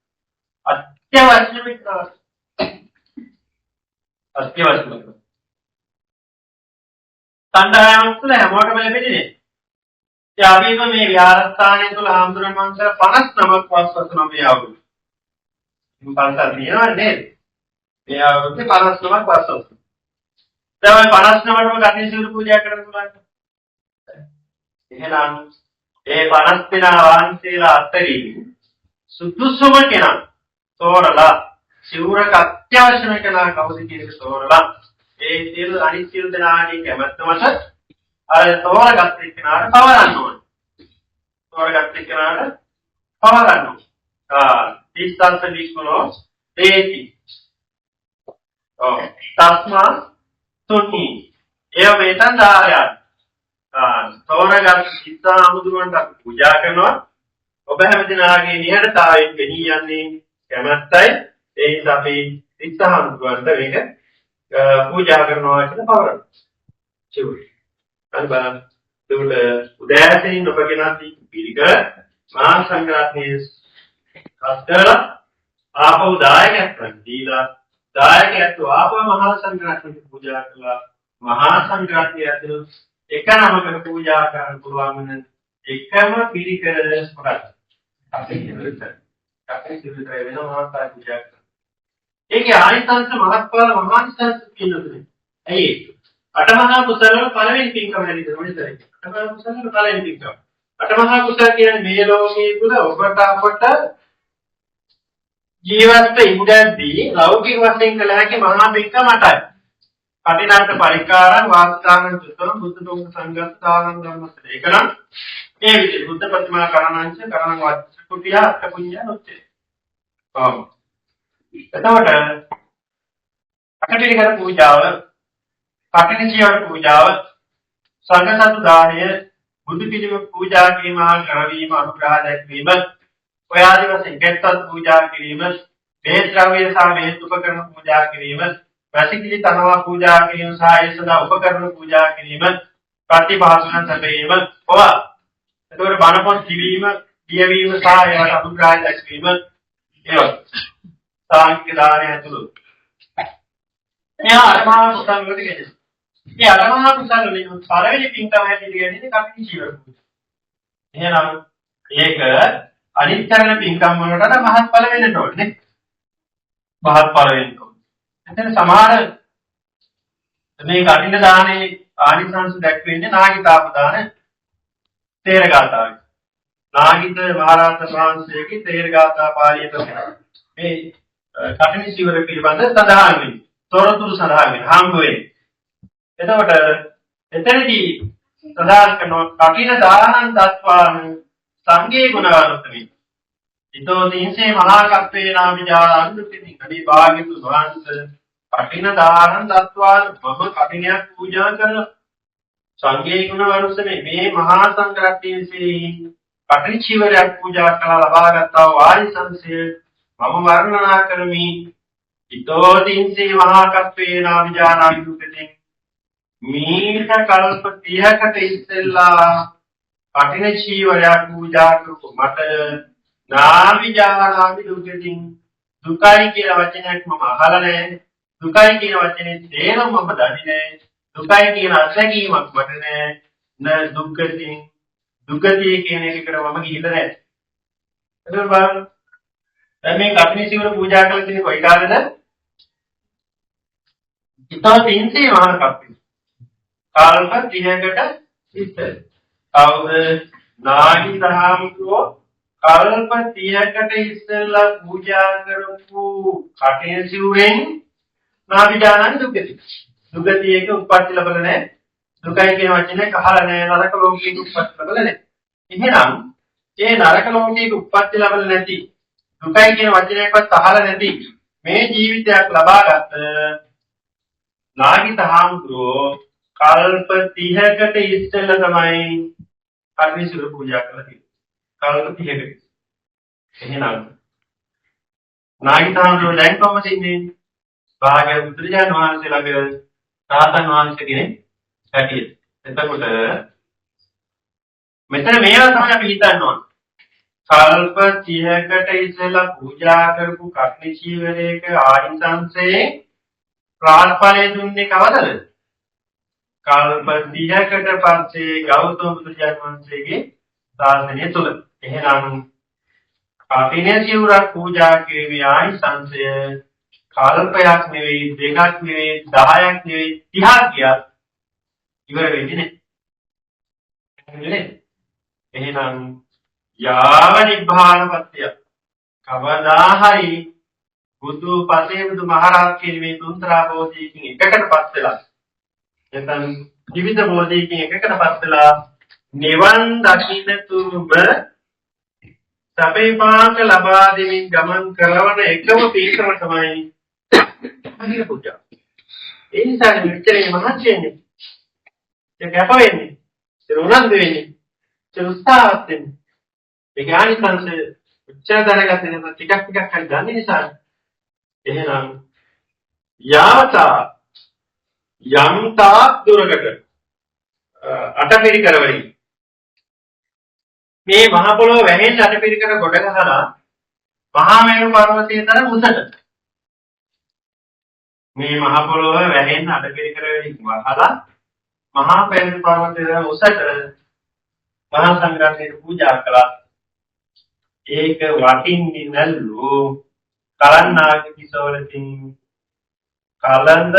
අත්‍යවශ්‍ය මිත්‍රා අත්‍යවශ්‍ය සංඝයාම තුළ හැමෝටම ලැබෙන්නේ. ඒ අපිම මේ විහාරස්ථානය තුළ ආම්දුරන් වහන්සේලා 59ක් වස්වසන මේ අවුරුදු. මේ පන්සල් තියෙනවා නේද? මේ අවුරුද්දේ 59ක් වස්වසන. දැන් 59ටම කටලි සිවුර පූජා කරන්න පුළුවන්. එහෙනම් ඒ 50 දෙනා වහන්සේලා අතරින් සුදුසුම කෙනා තෝරලා සිවුරක අත්‍යවශ්‍යම කෙනා කවුද කියන තෝරලා ඒ සියලු අනිත් සියලු දෙනාගේ කැමැත්ත මත අර තෝරගත් කෙනාට පවරන්න ඕනේ. තෝරගත් කෙනාට පවරන්න ඕනේ. තිස්සන්ත විස්කුණෝ දේති. තස්මා තුනි ඒව වේතන් දායන්. තෝරගත් සිතා අමුදුරන්ට පූජා කරනවා. ඔබ හැමදෙනාගේ නිහඬතාවයෙන් වෙණී යන්නේ කැමැත්තයි. ඒ නිසා අපි සිතා අමුදුරන්ට මේක පූජා කරනවා කියලා පවරන. චුයි. අන්න බලන්න. ඒකට උදෑසනින් ඔබගෙනත් පිළික මහා සංඝරත්නයේ අස්තරලා ආපහු දායකයන් දීලා දායකයන්ට ආපහු මහා සංඝරත්නයට පූජා කළා. මහා සංඝරත්නය ඇතුළු එක නමකට පූජා කරන්න පුළුවන් වෙන එකම පිළිකර කොටස්. අපි සිරුරේ වෙන මහා පූජා කරනවා. ඒකේ ආනිසංස මහත්ඵල මහානිසංස කියනනේ. ඇයි ඒක? අටමහා කුසල වල පළවෙනි පින්කම නේද? මොනිටද? අටමහා කුසල වල පළවෙනි පින්කම. අටමහා කුසල කියන්නේ මේ ලෝකයේ තුල ඔබට අපට ජීවත් ඉඳද්දී ලෞකික වශයෙන් කළ හැකි මහා පින්කම 8යි. කටිනාට පරිකාරං වාස්කාරං චුතං බුද්ධ දෝම සංගතතාවං ධම්මස්ස. ඒකනම් මේ විදිහට බුද්ධ ප්‍රතිමා කරණංච කරණං වාච කුටිය අට පුඤ්ඤ නොච්චේ. එතකොට අකටිනිකර පූජාව, කටිනිචියවර පූජාව, සංඝසතු දාණය, බුදු පිළිම පූජා කිරීම, කරවීම, අනුග්‍රහ දැක්වීම, ඔය ආදී වශයෙන් කෙත්වත් පූජා කිරීම, මේ ද්‍රව්‍ය සහ මේ උපකරණ පූජා කිරීම, වැසිකිලි තනවා පූජා කිරීම සහ ඒ සඳහා උපකරණ පූජා කිරීම, ප්‍රතිභාසන සැපයීම, ඔවා. එතකොට බණ පොත් කිවීම, කියවීම සහ ඒවට අනුග්‍රහ දැක්වීම, ඒවා සාංඛ්‍ය දානය ඇතුළු. එයා අටමහා කුසල වලට ගෙනෙනවා. මේ අටමහා කුසල වලින් පළවෙනි පින්කම හැටියට ගෙනෙන්නේ කපිනි ජීවර පූජා. එහෙනම් ඒක අනිත්‍යන පින්කම් වලට මහත්ඵල වෙන්න ඕනේ. මහත්ඵල වෙන්න ඕනේ. එතන සමහර මේ කටින දානේ ආනිසංස දැක්වෙන්නේ නාගිතාප දාන තේරගාතාවයි. නාගිත මහරහතන් වහන්සේගේ තේරගාතා පාළිය තමයි මේ කටිනි සිවර පිළිබඳ සඳහන් වෙන්නේ. තොරතුරු සඳහන් වෙන්නේ හම්බ වෙන්නේ. එතකොට එතනදී සඳහන් කරන කටින දානං දත්වාන සංගේ ගුණවර්ධනයි. ඊතෝ තීන්සේ මහා කප්පේ නාමිජානන්ද පිටින් කඩි භාග්‍යතු වහන්සේ කටින දානං දත්වාන මම කටිනයක් පූජා කරන සංගේ ගුණවර්ධනේ මේ මහා සංඝරත්නයේ කටිනි චීවරයක් පූජා කළා ලබාගත්තා වූ ආනිසංසය මම වර්ණනා කරමි. ඊතෝ තීන්සේ මහා කප්පේ නාමිජානන්ද පිටින් මීට කල්ප 30කට ඉස්සෙල්ලා කටින චීවරයක් පූජා කරපු මට නාවිජානාමි දුකකින් දුකයි කියන වචනයක් මම අහලා නැහැ. දුකයි කියන වචනේ තේරුම මම දන්නේ නැහැ. දුකයි කියන අත්දැකීමක් මට නැහැ. න දුක්ඛින් දුකදී කියන එකකට මම ගිහිල්ලා නැහැ. එතකොට බලන්න දැන් මේ කටින චීවර පූජා කළ කෙනෙක් කොයි කාලෙද? ඊතෝ තින්සේ මහා කප්පේ. කල්ප 30කට ඉස්සෙල්. කවුද? නාගිතහාමුදුරෝ කල්ප 30කට ඉස්සෙල්ලා පූජා කරපු කටින සිවුරෙන් නාවිජානන් දුකති. දුකති එක උප්පත්ති ලැබෙලා නැහැ. දුකයි කියන වචනේ කහලා නැහැ. නරක ලෝකයක උප්පත්ති ලැබෙලා නැහැ. එහෙනම් ඒ නරක ලෝකයක උප්පත්ති ලැබෙලා නැති දුකයි කියන වචනයක්වත් අහලා නැති මේ ජීවිතයක් ලබාගත් නාගිත හාමුදුරුවෝ කල්ප 30කට ඉස්සෙල්ලා තමයි කර්ණීසුර පූජා කළා තියෙන්නේ. කල්ප 30කට. එහෙනම් නාගිත හාමුදුරුවෝ දැන් කොහොමද ඉන්නේ? භාග්‍ය බුදුරජාණන් වහන්සේ ළඟ රහතන් වහන්සේ කෙනෙක් හැටියට. එතකොට මෙතන මේවා තමයි අපි හිතන්න ඕන. කල්ප 30කට ඉස්සෙල්ලා පූජා කරපු කර්ණීචීවරයක ආනිසංසයේ ප්‍රාණඵලය දුන්නේ කවදද? කල්ප 30කට පස්සේ ගෞතම බුදුරජාණන් වහන්සේගේ ශාසනය තුල. එහෙනම් කඨින සිවුරක් පූජා කිරීමේ ආනිසංසය කල්පයක් නෙවෙයි, දෙකක් නෙවෙයි, 10ක් නෙවෙයි, 30ක් ගියත් ඉවර වෙන්නේ නැහැ. එහෙනම් යාව නිබ්බානපත්‍ය කවදා හරි බුදු පසේ බුදු මහරහත් කියන මේ තුන්තරා බෝධියකින් එකකටපත් වෙලා නැත්නම් විවිධ බෝධියකින් එකකටපත් වෙලා නිවන් දකින්න තුරුම සපේපාක ලබා දෙමින් ගමන් කරන එකම පීඨම තමයි අනිත් පූජා. ඒ නිසා මෙච්චරේ මහන්සි වෙන්නේ. ඒ කැප වෙන්නේ. ඒ උනන්දු වෙන්නේ. ඒ උත්සාහවත් වෙන්නේ. ඒ ඥානිකංශ උච්චාර දැනගත්තේ නැත්නම් ටිකක් හරි දන්නේ නිසා එහෙනම් යාවතා යම්තා දුරකට අටපිරිකර වලින් මේ මහ පොළොව වැහෙන්න අටපිරිකර ගොඩ ගහලා මහා මේරු පර්වතයේ තරම් උසට මේ මහ පොළොව වැහෙන්න අටපිරිකර වලින් වහලා මහා මේරු පර්වතයේ උසට මහා සංඝරත්නයට පූජා කළා. ඒක වටින්නේ නැල්ලු කලන්නාගේ කිසෝලකින් කලන්ද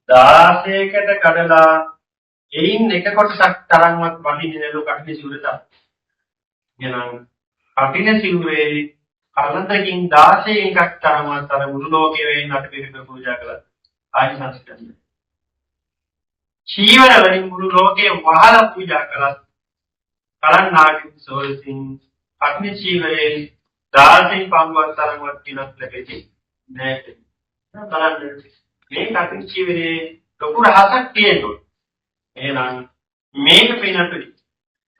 16කට කඩලා එයින් එක කොටසක් තරම්වත් වටින්නේ නැල්ලු කටින සිවුරට. එහෙනම් කටින සිවුරේ කලන්දකින් 16 එකක් තරම්වත් අර මුළු ලෝකෙ වෙන්න අටපිරිකර පූජා කළා. ආනිසංස කරන්නේ. චීවර වලින් මුළු ලෝකෙ වහලා පූජා කළා. කලන්නාගේ කිසෝලකින් කටින චීවරේ 16 පංගුවක් තරම්වත් කිනක් ලැබෙන්නේ නැහැ. බලන්න මේ කටින චීවරේ ලොකු රහසක් තියෙනවා. එහෙනම් මේක පිනපරි.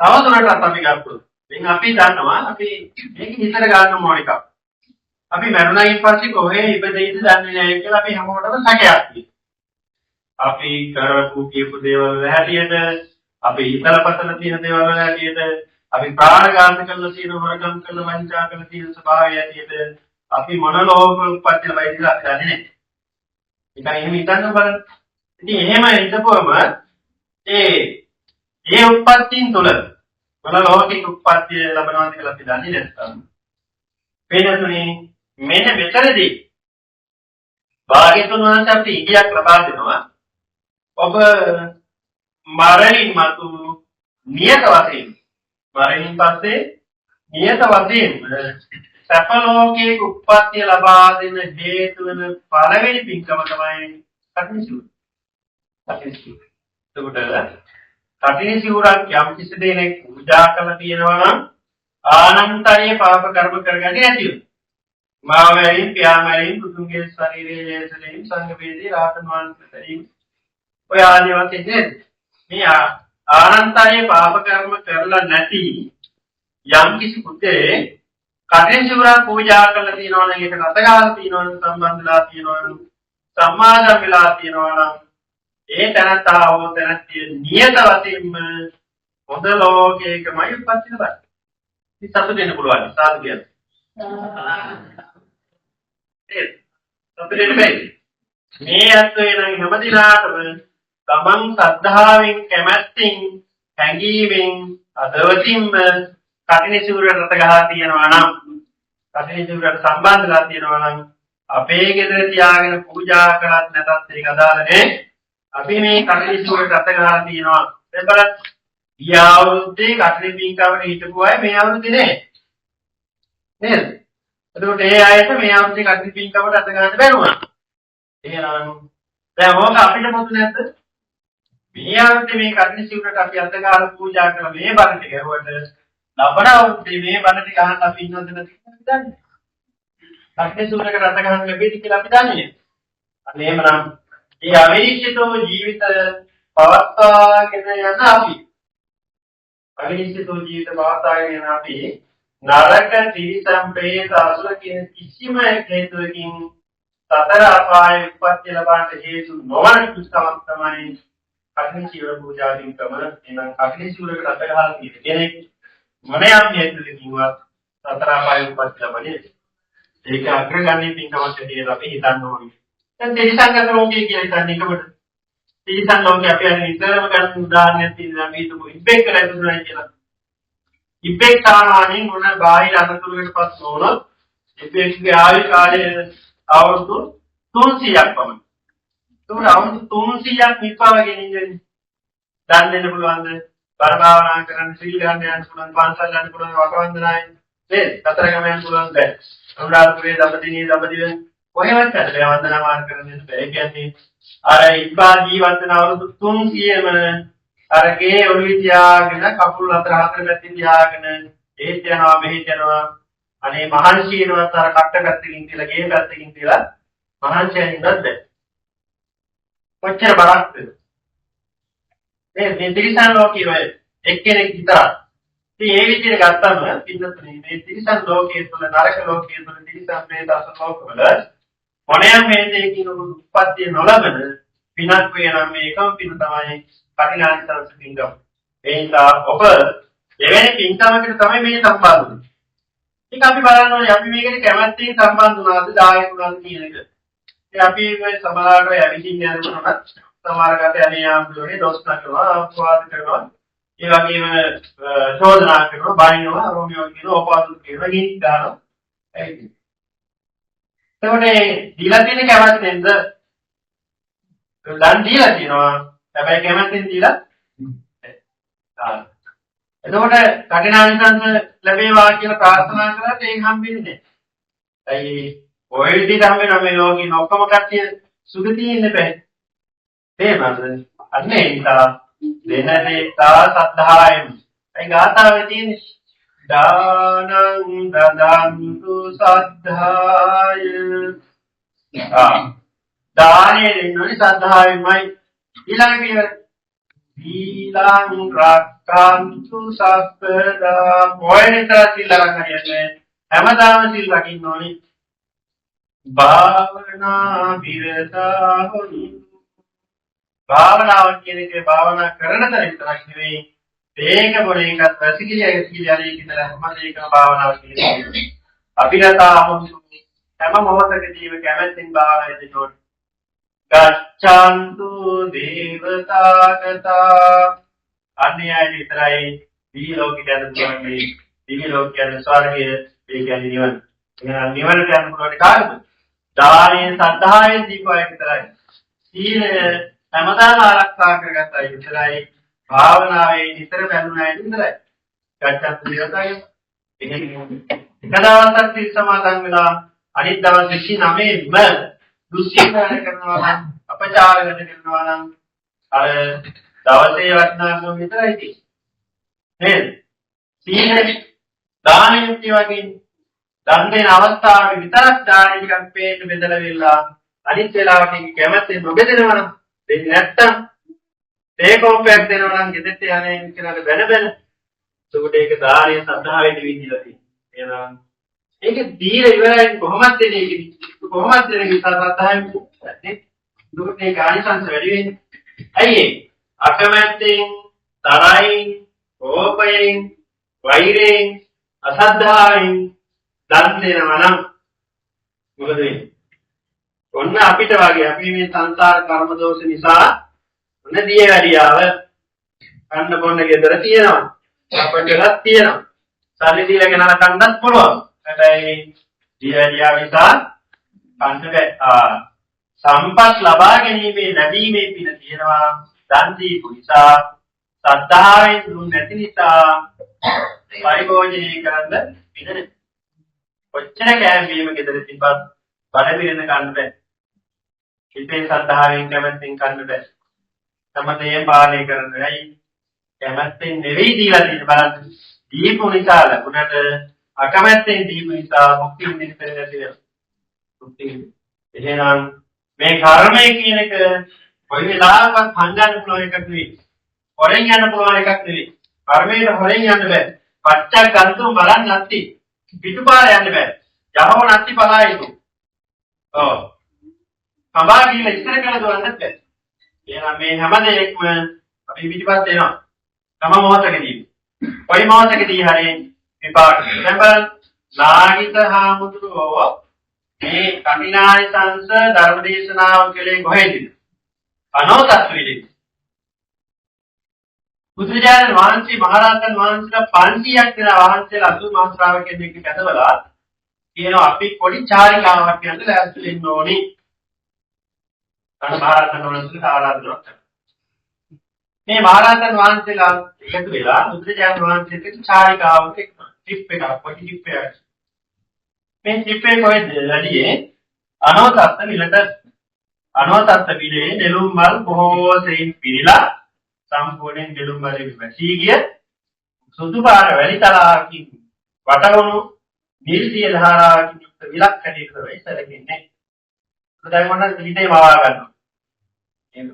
තවදුරටත් අපි ගත්තොත් දැන් අපි දන්නවා අපි මේක හිතට ගන්න ඕන එකක්. අපි මරුණයින් පස්සේ කොහේ ඉපදෙයිද දන්නේ නැහැ කියලා අපි හැමෝටම සැකයක් තියෙනවා. අපි කරපු කියපු දේවල් හැටියට අපි හිතලා පතලා තියෙන දේවල් හැටියට අපි ප්‍රාණඝාත කරලා තියෙන වරකම් කරලා වංචා කරලා තියෙන ස්වභාවය ඇටියට අපි මොන ලෝක උපත්ති ලැබෙයිද අපි දන්නේ නැහැ. ඒකයි එහෙම හිතන්න බලන්න. ඉතින් එහෙම හිතපුවම ඒ උපත්තින් තුල මොන ලෝකික උපත්ති ලැබනවාද කියලා අපි දන්නේ නැත්නම් වෙනතුනේ මෙන්න මෙතනදී භාග්‍යතුන් වහන්සේ අපිට ඉගියක් ලබා දෙනවා. ඔබ මරණින් මතු නියත වශයෙන් මරණින් පස්සේ නියත වශයෙන් සැප ලෝකයේ උප්පත්තිය ලබා දෙන හේතු වෙන පළවෙනි පින්කම තමයි කටින සිවුර. කටින සිවුර. එතකොට කටින සිවුරක් යම් කිසි දෙයක් පූජා කරලා තියෙනවා නම් ආනන්තයේ පාප කර්ම කරගන්නේ නැතිව. මාවැරින් පියාමැරින් පුතුන්ගේ ශරීරයේ ලේසලෙන් සංඝ වේදී රාතන් වහන්සේලායින් ඔය ආදී වශයෙන් නේද? මේ ආනන්තයේ පාප කර්ම කරලා නැති යම් කිසි පුතේ කටින සිවුරක් පූජා කරලා තියෙනවා නම් ඒක රතගාලා තියෙනවා නම් සම්බන්ධලා තියෙනවා නම් සම්මාදම් වෙලා තියෙනවා නම් ඒ තනතාව තනතිය නියත වශයෙන්ම හොඳ ලෝකයකමයි උපත් වෙනවා. ඉතින් සතුට වෙන්න පුළුවන් සාදු කියන්නේ. සතුට වෙන්න බෑ. මේ අත්වේ නම් හැමදිනාටම තමන් ශ්‍රද්ධාවෙන් කැමැත්තෙන් හැඟීමෙන් අදවතින්ම කටින සිවුරට රත ගහලා තියෙනවා නම් කටින සිවුරට සම්බන්ධලා තියෙනවා නම් අපේ ගෙදර තියාගෙන පූජා කරත් නැතත් ඒක අදාළ නෑ. අපි මේ කටින සිවුරට රත ගහලා තියෙනවා. දැන් බලන්න ගිය අවුරුද්දේ කටින පින්කමට හිටපු අය මේ අවුරුද්දේ නෑ. නේද? එතකොට ඒ අයට මේ අවුරුද්දේ කටින පින්කමට රත ගන්න බැරි වුණා. එහෙනම් දැන් ඕක අපිට මොකද නැද්ද? මේ අවුරුද්දේ මේ කටින සිවුරට අපි අත ගහලා පූජා කරලා මේ බරට ගැහුවට ලබනවා මේ බණ ටික අහන්න අපි ඉන්නවද නැද්ද කියලා දන්නේ. අක්ෂේ සූරක රට ගහන්න ලැබෙයි කියලා අපි දන්නේ. අන්න එහෙමනම් මේ අවිනිශ්චිතව ජීවිත පවත්වාගෙන යන අපි අවිනිශ්චිතව ජීවිත පවත්වාගෙන යන අපි නරක තිරිසන් ප්‍රේත අසුර කියන කිසිම හේතුවකින් සතර අපායේ උප්පත්ති ලබන්න හේතු නොවන කුසලයක් තමයි අග්නි සිවුර පූජාවෙන් කරන එනම් අග්නි සිවුරකට අත ගහලා තියෙන කෙනෙක් මොනියම් හේතුවකින්වත් සතර අපායේ උප්පත්ති ලබන්නේ. ඒක අග්‍රගණ්‍ය පින්කමක් කියලා අපි හිතන්න ඕනේ. දැන් තිරිසංගත ලෝකයේ කියලා හිතන්නේ කොහොමද? තිරිසං ලෝකයේ අපි අර නිතරම ගන්න උදාහරණයක් තියෙනවා මේ තුමු ඉබ්බෙක් කරලා දුන්නා කියලා. ඉබ්බෙක් සාමාන්‍යයෙන් මොන බාහිර අනතුරකට පස් නොවුනොත් ඉබ්බෙක්ගේ ආයු කාලය අවුරුදු 300ක් පමණ. ඒක අවුරුදු 300ක් නිපාවගෙන ඉන්නේ. දන් දෙන්න පුළුවන්ද? බර භාවනා කරන්න, සීල් ගන්න යන්න පුළුවන්, පන්සල් යන්න පුළුවන්, වකවන්දනායි නේද? කතරගම යන්න පුළුවන් බෑ. අනුරාධපුරයේ දඹදිවේ දඹදිව කොහෙවත් නැහැ වන්දනා මාර්ග කරන්න බෑ. ඒ කියන්නේ අර ඉබ්බා ජීවත් වෙන අවුරුදු 300ම අරගේ ඔළුවේ තියාගෙන කකුල් අතර හතර පැත්තේ තියාගෙන ඒත් යනවා මෙහෙත් යනවා. අනේ මහන්සි වෙනවත් අර කට්ට පැත්තකින් තියලා ගේ පැත්තකින් තියලා මහන්සියෙන් ඉඳද්ද කොච්චර බලක්ද මේ තිරිසන් ලෝකයේ එක්කෙනෙක් විතරක්. ඉතින් ඒ විදිහට ගත්තම පින්නතුනේ මේ තිරිසන් ලෝකයේ තුල නරක ලෝකයේ තුල තිරිසන් ප්‍රේත අසුර ලෝකවල මොනියම් හේතයකින් උත්පත්ති නොලබන පිනක් වෙනම් මේකම පින තමයි කටිනානිසංස පින්කම. ඒ නිසා ඔබ එවැනි පින්කමකට තමයි මේ සම්බන්ධ වෙන්නේ. ඒක අපි බලන්න ඕනේ අපි මේකට කැමැත්තෙන් සම්බන්ධ වුණාද දායක වුණාද කියන එක. ඉතින් අපි මේ සමාජයට යවිසින් යනකොට සමහරකට යන්නේ ආම්දුනේ දොස් කරනවා අපවාද කරනවා. ඒ වගේම චෝදනා කරනවා බයිනවා රෝමියෝ කියන ඔපාදු කියන ගිහින් දානවා. ඒකයි. එතකොට දීලා තියෙන කැමැත්තෙන්ද දන් දීලා තියෙනවා. හැබැයි කැමැත්තෙන් දීලා එතකොට කටිනානිසංස ලැබේවා කියලා ප්‍රාර්ථනා කරලා ඒක හම්බෙන්නේ නැහැ. ඇයි ඔය විදිහට හම්බෙන මේ ලෝකේ ඔක්කොම කට්ටිය සුගතියේ ඉන්න බෑ. තේරුණාද? අන්න ඒ නිසා දෙනදී තා සද්ධායෙන්. ඒ ගාථාවේ තියෙන දානං දදන්තු සද්ධාය. දානේ දෙන්නේ සද්ධායෙන්මයි. ඊළඟ පියවර සීලං රක්ඛන්තු සප්පදා මොයනිතර සීල රැකගන්නේ හැමදාම සීල් රකින්න ඕනේ. භාවනා විරතා හොනි. භාවනාව කියන එකේ භාවනා කරන තැන විතරක් නෙවෙයි ඒක මොන එකක් රසිකලියයි කියලා කියන හැම දෙයකම භාවනාව කියන්නේ. අභිරතාවම හැම මොහොතකදීම කැමැත්තෙන් භාවනාව දෙතොත් ගච්ඡන්තු දේවතාගතා අන්‍යයන් විතරයි දිවි ලෝකයට යන දුන්නේ. දිවි ලෝකයේ ස්වර්ගය ඒ කියන්නේ නිවන. එහෙනම් නිවනට යන්න පුළුවන් කාර්යද? දානයේ සද්ධායෙන් දීපය විතරයි. සීලය හැමදාම ආරක්ෂා කරගත්තයි විතරයි. භාවනාවේ නිතර බැලුනායි විතරයි. ගච්ඡන්තු දේවතාගතා එක දවසක් සිල් සමාදන් වෙලා අනිත් දවස් 29ම දුස්සීකරණ කරනවා නම් අපචාරගත කරනවා නම් අර දවසේ වටිනාකම විතරයි තියෙන්නේ නේද? සීලෙ දානෙ වගේ දන් දෙන අවස්ථාවේ විතරක් දානෙ ටිකක් පේන්න බෙදලා වෙලා අනිත් වෙලාවට කැමැත්තෙන් නොබෙදෙනවා නම් දෙන්නේ නැත්තම් ඒකෝපයක් දෙනවා නම් ගෙදෙට්ට යන්නේ කියලාට බැන බැන ඒකට ඒක දානෙ සද්ධාවෙන් විදිහලා තියෙනවා. එහෙනම් ඒක දීලා ඉවරයි කොහොමද දෙන්නේ කොහොමද දෙන්නේ සද්ධායෙන් නේ? දුක මේ කානිසංශ වැඩි වෙන්නේ. ඇයි ඒ? අකමැත්තෙන්, තරහින්, කෝපයෙන්, වෛරයෙන්, අසද්ධායෙන් දන් දෙනවා නම් මොකද වෙන්නේ? ඔන්න අපිට වගේ අපි මේ සංසාර කර්ම දෝෂ නිසා ඔන්න දිය වැඩියාව කන්න බොන්න ගෙදර තියෙනවා. අපිටවත් තියෙනවා. සල්ලි දීලා ගෙනන කන්නත් පුළුවන්. හැබැයි දිය වැඩියාව නිසා කන්න බෑ. සම්පත් ලබා ගැනීමේ ලැබීමේ පින තියෙනවා. දන් දීපු නිසා සද්ධායෙන් දුන් නැති නිසා පරිභෝජනය කරන්න පින නැහැ. කොච්චර කෑම ගෙදර තිබ්බත් බඩ පිරෙන්න කන්න බෑ. හිතේ සද්ධායෙන් කැමැත්තෙන් කන්න බෑ. තමතේ පාලනය කරන්නයි කැමැත්තෙන් නෙවෙයි දීලා තියෙන බලන්න. දීපු නිසා ලැබුණට අකමැත්තෙන් දීපු නිසා මුක්ති විඳින්න නැතිව මුක්ති එහෙනම් මේ කර්මය කියන එක කොයි වෙලාවකත් හංගන්න පුළුවන් එකක් නෙවෙයි. හොරෙන් යන්න පුළුවන් එකක් නෙවෙයි. කර්මයට හොරෙන් යන්න බෑ. පච්චක් ගන්තුම් බලන්න නැති. පිටුපාර යන්න බෑ. යහව නැති පලායිතු. ඔව්. සබා කියලා ඉස්සර කළ දවන්නත් බෑ. එහෙනම් මේ හැම දෙයක්ම අපි පිටිපස්ස එනවා. තම මොහොතකදී. කොයි මොහොතකදී හරි විපාක. දැන් නාගිත හාමුදුරුවෝ මේ කමිනායසංස ධර්මදේශනාව කලේ කොහෙද? අනෝතත්වයේදී. බුදුරජාණන් වහන්සේ මහරහතන් වහන්සේලා 500ක් දෙනා වහන්සේලා 80 මහ ශ්‍රාවකයන් එක්ක කැඳවලා කියනවා අපි පොඩි චාරිකාවක් යන්න ලෑස්ති වෙන්න ඕනි. මහරහතන් වහන්සේලා ආරාධනා කළා. මේ මහරහතන් වහන්සේලා එකතු වෙලා බුදුරජාණන් වහන්සේට චාරිකාවක් ටිප් එකක් පොඩි ටිප් එකක්. මේ ටිප් එක කොහෙද? වැඩියේ අනෝතත්ත විලට අනෝතත්ත විලේ නෙළුම් මල් බොහෝ සෙයින් පිරීලා සම්පූර්ණයෙන් නෙළුම් මලේ වැසී ගිය සුදු පාර වැලි තලාවකින් වටවණු නිල්සිය ධාරාවකින් යුක්ත විලක් කැටයකට වෙයි සැලකෙන්නේ. දැන් මොනවද හිතේ මවා ගන්නවා. මේ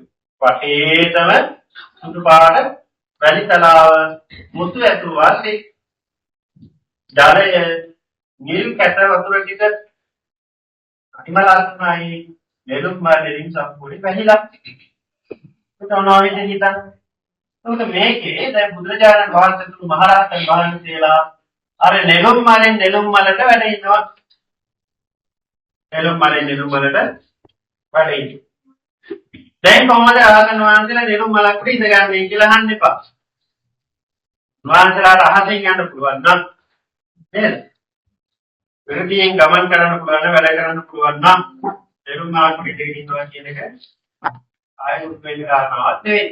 වටේටම සුදු පාර වැලි තලාව මුතු ඇතුළු වාසේ ජලය නිල් කැට වතුර ටික අතිමලාත්මයි නෙළුම් මලෙන් සම්පූර්ණ වැහිලා. උතනෝවිද හිතන්න. උත මේකේ දැන් බුදුරජාණන් වහන්සේ තුමු මහරහතන් වහන්සේලා අර නෙළුම් මලෙන් නෙළුම් මලට වැඩ ඉන්නවා. නෙළුම් මලෙන් නෙළුම් මලට වැඩ ඉන්නවා. දැන් කොහොමද ආගන් වහන්සේලා නෙළුම් මලක් උඩ ඉඳගන්නේ කියලා අහන්න එපා. වහන්සේලාට අහසින් යන්න පුළුවන් නම් නේද? වෙරදියෙන් ගමන් කරන්න පුළුවන් වැඩ කරන්න පුළුවන් නම් නෙළුම් මලක් උඩ ඉඳිනවා කියන එක ආයුත් වෙන්න ගන්නවත් නෙවෙයි.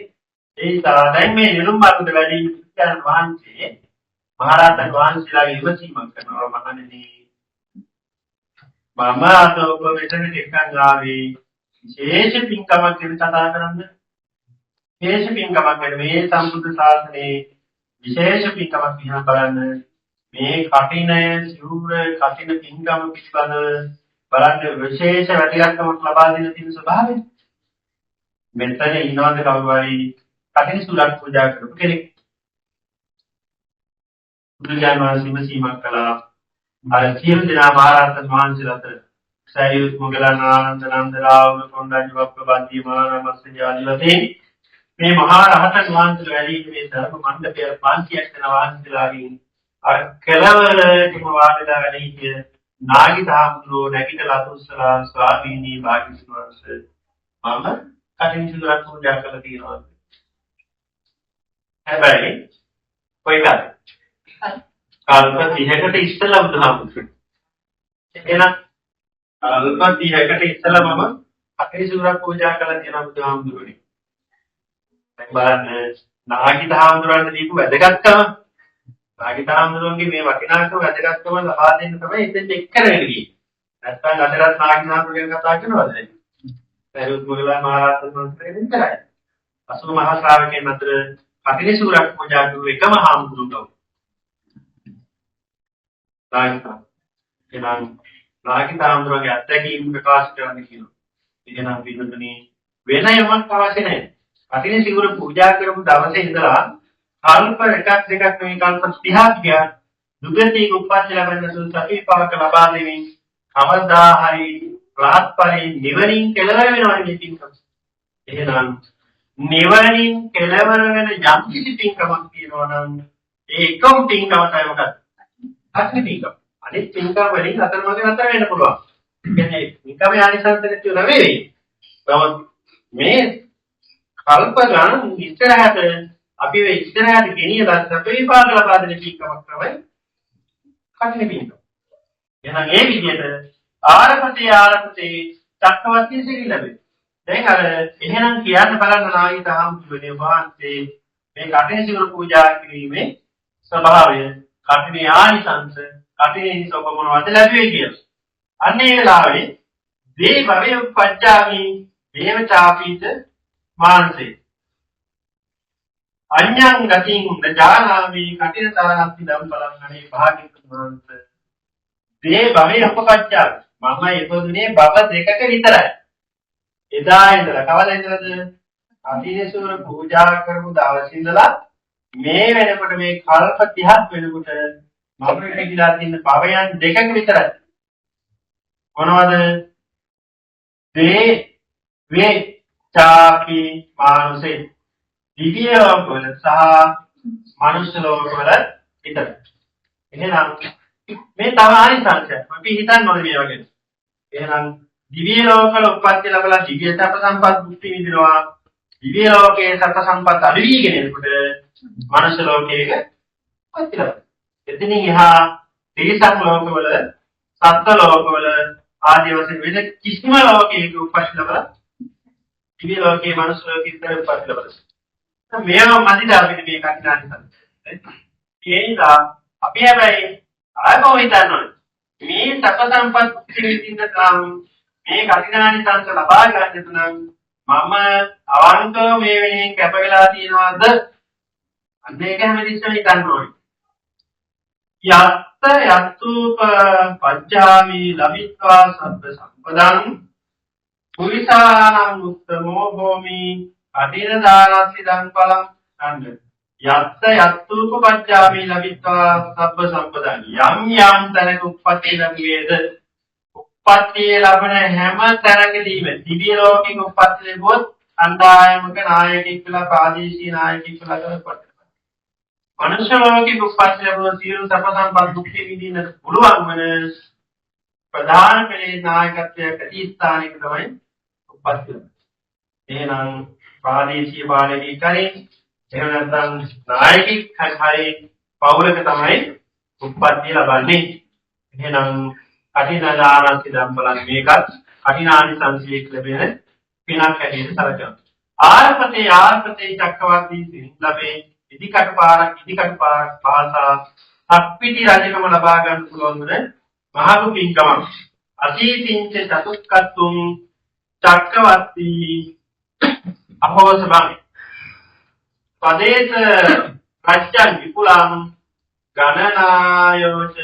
ඒ නිසා දැන් මේ නෙළුම් මලුද වැඩි විද්‍යාන වහන්සේ මහරහතන් වහන්සේලාගේ විමසීමක් කරනවා මහණෙනි මම අද ඔබ මෙතන දෙකක් ආවේ විශේෂ පින්කමක් ගැන කතා කරන්න. විශේෂ පින්කමක් ගැන මේ සම්බුද්ධ ශාසනයේ විශේෂ පින්කමක් දිහා බලන්න මේ කටිනය සිවුර කටින පින්කම පිළිබඳ බලන්න විශේෂ වැදගත්කමක් ලබා දෙන තියෙන ස්වභාවය. මෙතන ඉන්නවද කවුරු හරි කටින සුලක් පූජා කරපු කෙනෙක්? බුදුරජාණන් වහන්සේ විමසීමක් කළා. අර සියලු දෙනා මහරහතන් වහන්සේලා අතර සයුත් මොගලන් ආනන්ද නන්ද රාවණ කොණ්ඩඤ්ඤ වප්පබන්ති මහරමස්සජ ආදී වශයෙන් මේ මහරහතන් වහන්සේලා වැඩි මේ ධර්ම මණ්ඩපය 500ක් දෙන වහන්සේලාගෙන් අර කෙළවරටම වාඩිලා වැඩ සිටිය නාගිත හාමුදුරුවෝ නැගිටලා අතුස්සලා ස්වාමීනි භාග්‍යවතුන් වහන්සේ මම කටින් සුදුරක් පූජා කරලා තියෙනවා. හැබැයි කොයිද? කල්ප 30කට ඉස්සෙල්ලා බුදුහාමුදුරුවෝ. එහෙනම් කල්ප 30කට ඉස්සෙල්ලා මම කටින් සුදුරක් පූජා කරලා තියෙනවා බුදුහාමුදුරුවනේ. දැන් බලන්න නාගිත හාමුදුරුවන්ට දීපු වැදගත්කම නාගිත හාමුදුරුවන්ගේ මේ වටිනාකම වැදගත්කම ලබා දෙන්න තමයි එතෙන් එක් කරගෙන ගියේ. නැත්නම් අදටත් නාගිත හාමුදුරුවෝ ගැන කතා කරනවද දැන්? සරුත් මොගලන් මහරහතන් වහන්සේ විතරයි. 80 මහා ශ්‍රාවකයන් අතර කටින සූරක් පූජා කරපු එකම හාමුදුරුවෝ. එහෙනම් නාගිත හාමුදුරුවන්ගේ අත්දැකීම් ප්‍රකාශ කරන්න කියනවා. එහෙනම් පිටුතුනි වෙන යමක් අවශ්‍ය නැහැ. කටින සූර පූජා කරපු දවසේ ඉඳලා කල්ප එකක් දෙකක් මේ කල්ප 30ක් ගියා. දුගතික උපත් ලැබෙන සුසපීපාක ලබා දෙමින් කවදා හරි ප්‍රාත්පරේ නිවනින් කෙලවර වෙනවා මේ පින්කම. එහෙනම් නිවනින් කෙලවර වෙන යම් කිසි පින්කමක් තියෙනවා නම් ඒ එකම පින්කම තමයි මොකක්ද? අත්ති පින්කම. අනිත් පින්කම වලින් අතරමඟ නතර වෙන්න පුළුවන්. කියන්නේ පින්කමේ ආනිසංස නැති නෙවෙයි. නමුත් මේ කල්ප ගණන් ඉස්සරහට අපි මේ ඉස්සරහට ගෙනියලා සපේපාක ලබා දෙන පින්කමක් තමයි කටින පින්කම. එහෙනම් ඒ විදිහට ආරපතේ චක්කවර්ති සිරි ලැබේ. දැන් අර එහෙනම් කියන්න බලන්න නාගිත හාමුදුරුවනේ වහන්සේ මේ කටින සිවුර පූජා කිරීමේ ස්වභාවය, කටිනේ ආනිසංස, කටිනේ සොබ මොනවද ලැබුවේ කියලා. අන්න ඒ වෙලාවේ දේ භවයේ උපජ්ජාමි දේවචාපීත මානසේ අඤ්ඤං ගතින් නජානාමි කටිනතානස්ති ධම්පලං අනේ භාග්‍යතුන් වහන්සේ මේ භවයේ අපපච්චා මම ඉපදුනේ භව දෙකක විතරයි. එදා ඉඳලා කවදා ඉඳලාද? අතිනේසුර පූජා කරපු දවසේ ඉඳලා මේ වෙනකොට මේ කල්ප 30ක් වෙනකොට මම ඉඳලා තියෙන භවයන් දෙකක විතරයි. මොනවද? වේ චාපි මානුසේ දිව්‍ය ලෝකවල සහ මනුෂ්‍ය ලෝකවල විතරයි. එහෙනම් මේ තව ආනිසංසය අපි හිතන්න ඕනේ මේ වගේ. එහෙනම් දිව්‍ය ලෝකවල උප්පත්ති ලැබලා දිව්‍ය සැප සම්පත් භුක්ති විඳිනවා. දිව්‍ය ලෝකයේ සැප සම්පත් අඩු වීගෙන යනකොට මනුෂ්‍ය ලෝකයක උප්පත්ති ලැබෙනවා. එතනින් එහා තිරිසන් ලෝකවල, සත්ත්ව ලෝකවල ආදී වශයෙන් වෙන කිසිම ලෝකයක උප්පත්ති ලැබලා දිව්‍ය ලෝකයේ මනුෂ්‍ය ලෝකයේ විතර උප්පත්ති ලැබලා. මේවා මදිට අපිට මේ කටිනානිසංසය. ඒ නිසා අපි හැබැයි ආයම හිතන්න ඕනේ. මේ සැප සම්පත් පිළිවිඳින්න නම් මේ කටිනානිසංස ලබා ගන්නට නම් මම අවංකව මේ වෙලෙන් කැප වෙලා තියනවාද? අන්න ඒක හැමතිස්සෙම හිතන්න ඕනේ. යත්තූප පච්චාමි ලබිත්වා සබ්බ සම්පදං පුරිසානං උත්තමෝ භෝමි අදින දානස්ති ධම්පලං අන්න යත්තූප පච්චාමි ලබිත්වා සබ්බ සම්පදං යම් යම් තැනක උප්පත්ති ලැබුවේද උප්පත්තිය ලැබෙන හැම තැනකදීම දිව්‍ය ලෝකෙක උප්පත්ති ලැබුවොත් අන්දායමක නායකයෙක් කියලා ප්‍රාදේශීය නායකයෙක් කියලා කරපත් මනුෂ්‍ය ලෝකෙක උප්පත්ති ලැබුණ සියලු සප සම්පත් භුක්ති විඳින්න පුළුවන් වෙන ප්‍රධාන පෙළේ නායකත්වයක් ඇති ස්ථානයක තමයි උප්පත්ති ලැබෙන්නේ. එහෙනම් ප්‍රාදේශීය පාලකයෙක් කරේ එහෙම නැත්නම් නායකයෙක් හරි පෞරක තමයි උප්පත්ති ලබන්නේ. එහෙනම් කටිනාදානස්ති ධම්පලං මේකත් කටිනානිසංසයක් ලැබෙන පිනක් හැටියට සැලකනවා. ආර්පතේ චක්කවර්තී සිරින් ලැබේ ඉදිකට පාරක් පාසා සක්විති රජකම ලබා ගන්න පුළුවන් වෙන මහලු පින්කමක්. අසීතිංච චතුක්කතුම් චක්කවර්ති අහෝසබං පදේත රජ්‍යං විපුලං ගණනායෝච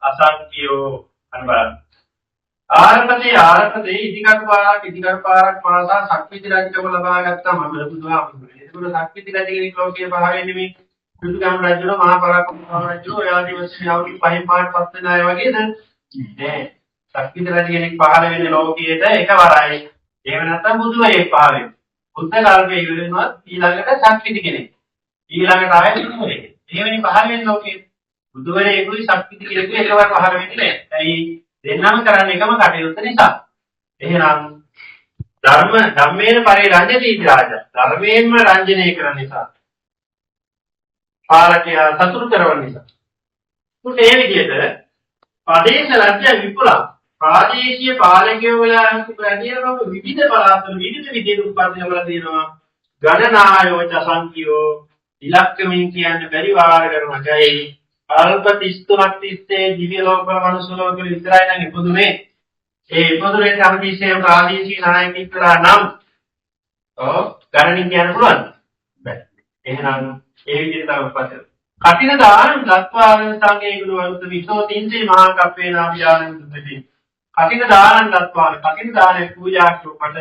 අසංඛ්‍යෝ අනුබලං. ආර්පතේ ඉදිකට පාරක් පාසා සක්විති රජකම ලබා ගත්තා මම බුදුහාමුදුරනේ. ඒක සක්විති රජකෙනෙක් ලෝකයේ පහළ වෙන්නේ සුදුගම් රජුන මහා පරාක්‍රම රජු ඔය ආදී වශයෙන් අවුරුදු 5න් පාට පස් වෙන අය වගේ නෑ. සක්විති රජකෙනෙක් පහළ වෙන්නේ ලෝකයේට එකවරයි. එහෙම නැත්නම් බුදුවරයෙක් පහළ වෙන්නේ. බුද්ධ කාලයේ ඉවර වෙනවා ඊළඟට සක්විති කෙනෙක්. ඊළඟට ආයෙත් බුදුවරයෙක්. එහෙමනේ පහළ වෙන්නේ ලෝකයේ. බුදුවරයෙකුයි සක්විති කෙනෙකුයි එකවර පහළ වෙන්නේ නෑ. ඇයි? දෙන්නම කරන්නේ එකම කටයුත්ත නිසා. එහෙනම් ධම්මේන පරිරංජති රාජා. ධර්මයෙන්ම රංජනය කරන නිසා. පාලකයා සතුටු කරවන නිසා. උට ඒ විදිහට ප්‍රදේශ රාජ්‍ය විපුල ප්‍රාදේශීය පාලකයෝ වලා වැඩියම විවිධ පළාත්වල විවිධ විදිහට උත්පත්ති ලැබලා තියෙනවා. ගණනායෝච සංඛ්‍යෝ ඉලක්කමින් කියන්නේ බැරි වාර කරනකයි අල්ප 33ක් තිස්සේ දිව්‍ය ලෝක මනුෂ්‍ය ලෝක විතරයි නම් ඉපදුනේ. ඒ ඉපදුනේ සම්පීසේ ප්‍රාදේශීය නායකයෙක් කරා නම් ගණනින් කියන්න පුළුවන්. බැහැ. එහෙනම් ඒ විදිහට තමයි උපත. කටින දාන දත්වාන සංගේ ගුණ වරුත් විසෝ තින්සේ මහා කප්පේ නාභියාන දුද්දී. කටින දාන දත්වාන කටින දානේ පූජා කොට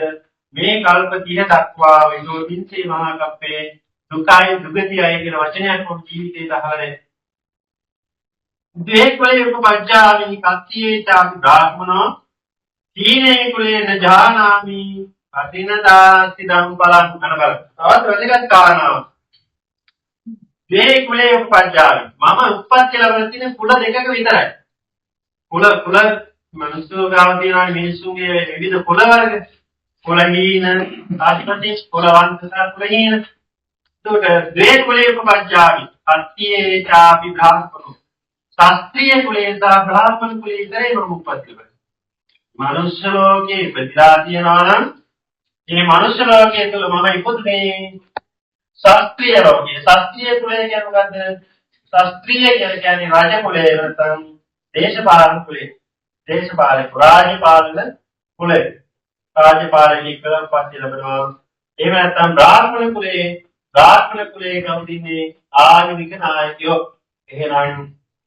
මේ කල්ප 30 දක්වා විසෝ තින්සේ මහා කප්පේ දුකයි දුගතියයි කියන වචනයක් මොන ජීවිතේ දහලනේ. දේකුලේ උපපජ්ජාමි කත්තියේ චාපි බ්‍රාහ්මනෝ තීනේ කුලේන ජානාමි කටින දාස්ති ධම්පලං අනබල. තවත් වැදගත් කාරණාවක්. මේ කුලේ උපපජ්ජාමි මම උප්පත්ති ලැබලා තියෙන කුල දෙකක විතරයි. කුල මිනිස්සු ගාව තියෙන මිනිස්සුගේ විවිධ කුල වර්ග. කුලහීන, ආධිපති, කුලවන්තතා කුලහීන. ඒකට මේ කුලේ උපපජ්ජාමි කත්තියේ චාපි බ්‍රාහ්මනෝ ශාස්ත්‍රීය කුලේ සහ බ්‍රාහ්මණ කුලේ ඉතරේ උප්පත්ති ලැබෙනවා. මනුෂ්‍ය ලෝකේ ප්‍රතිලා තියනවා නම් මේ මනුෂ්‍ය ලෝකයේ තුල මම ඉපදුනේ ශාස්ත්‍රීය ලෝකයේ. ශාස්ත්‍රීය කුලය කියන්නේ මොකද්ද? ශාස්ත්‍රීය කියන්නේ රාජ කුලය නැත්නම් දේශපාලන කුලය. දේශපාලන රාජපාලන කුලය. රාජපාලනීය ක්‍රම පස්සේ ලැබෙනවා. එහෙම නැත්නම් බ්‍රාහ්මණ කුලයේ බ්‍රාහ්මණ කුලයේ ගෞතින්නේ ආගමික නායකයෝ. එහෙනම්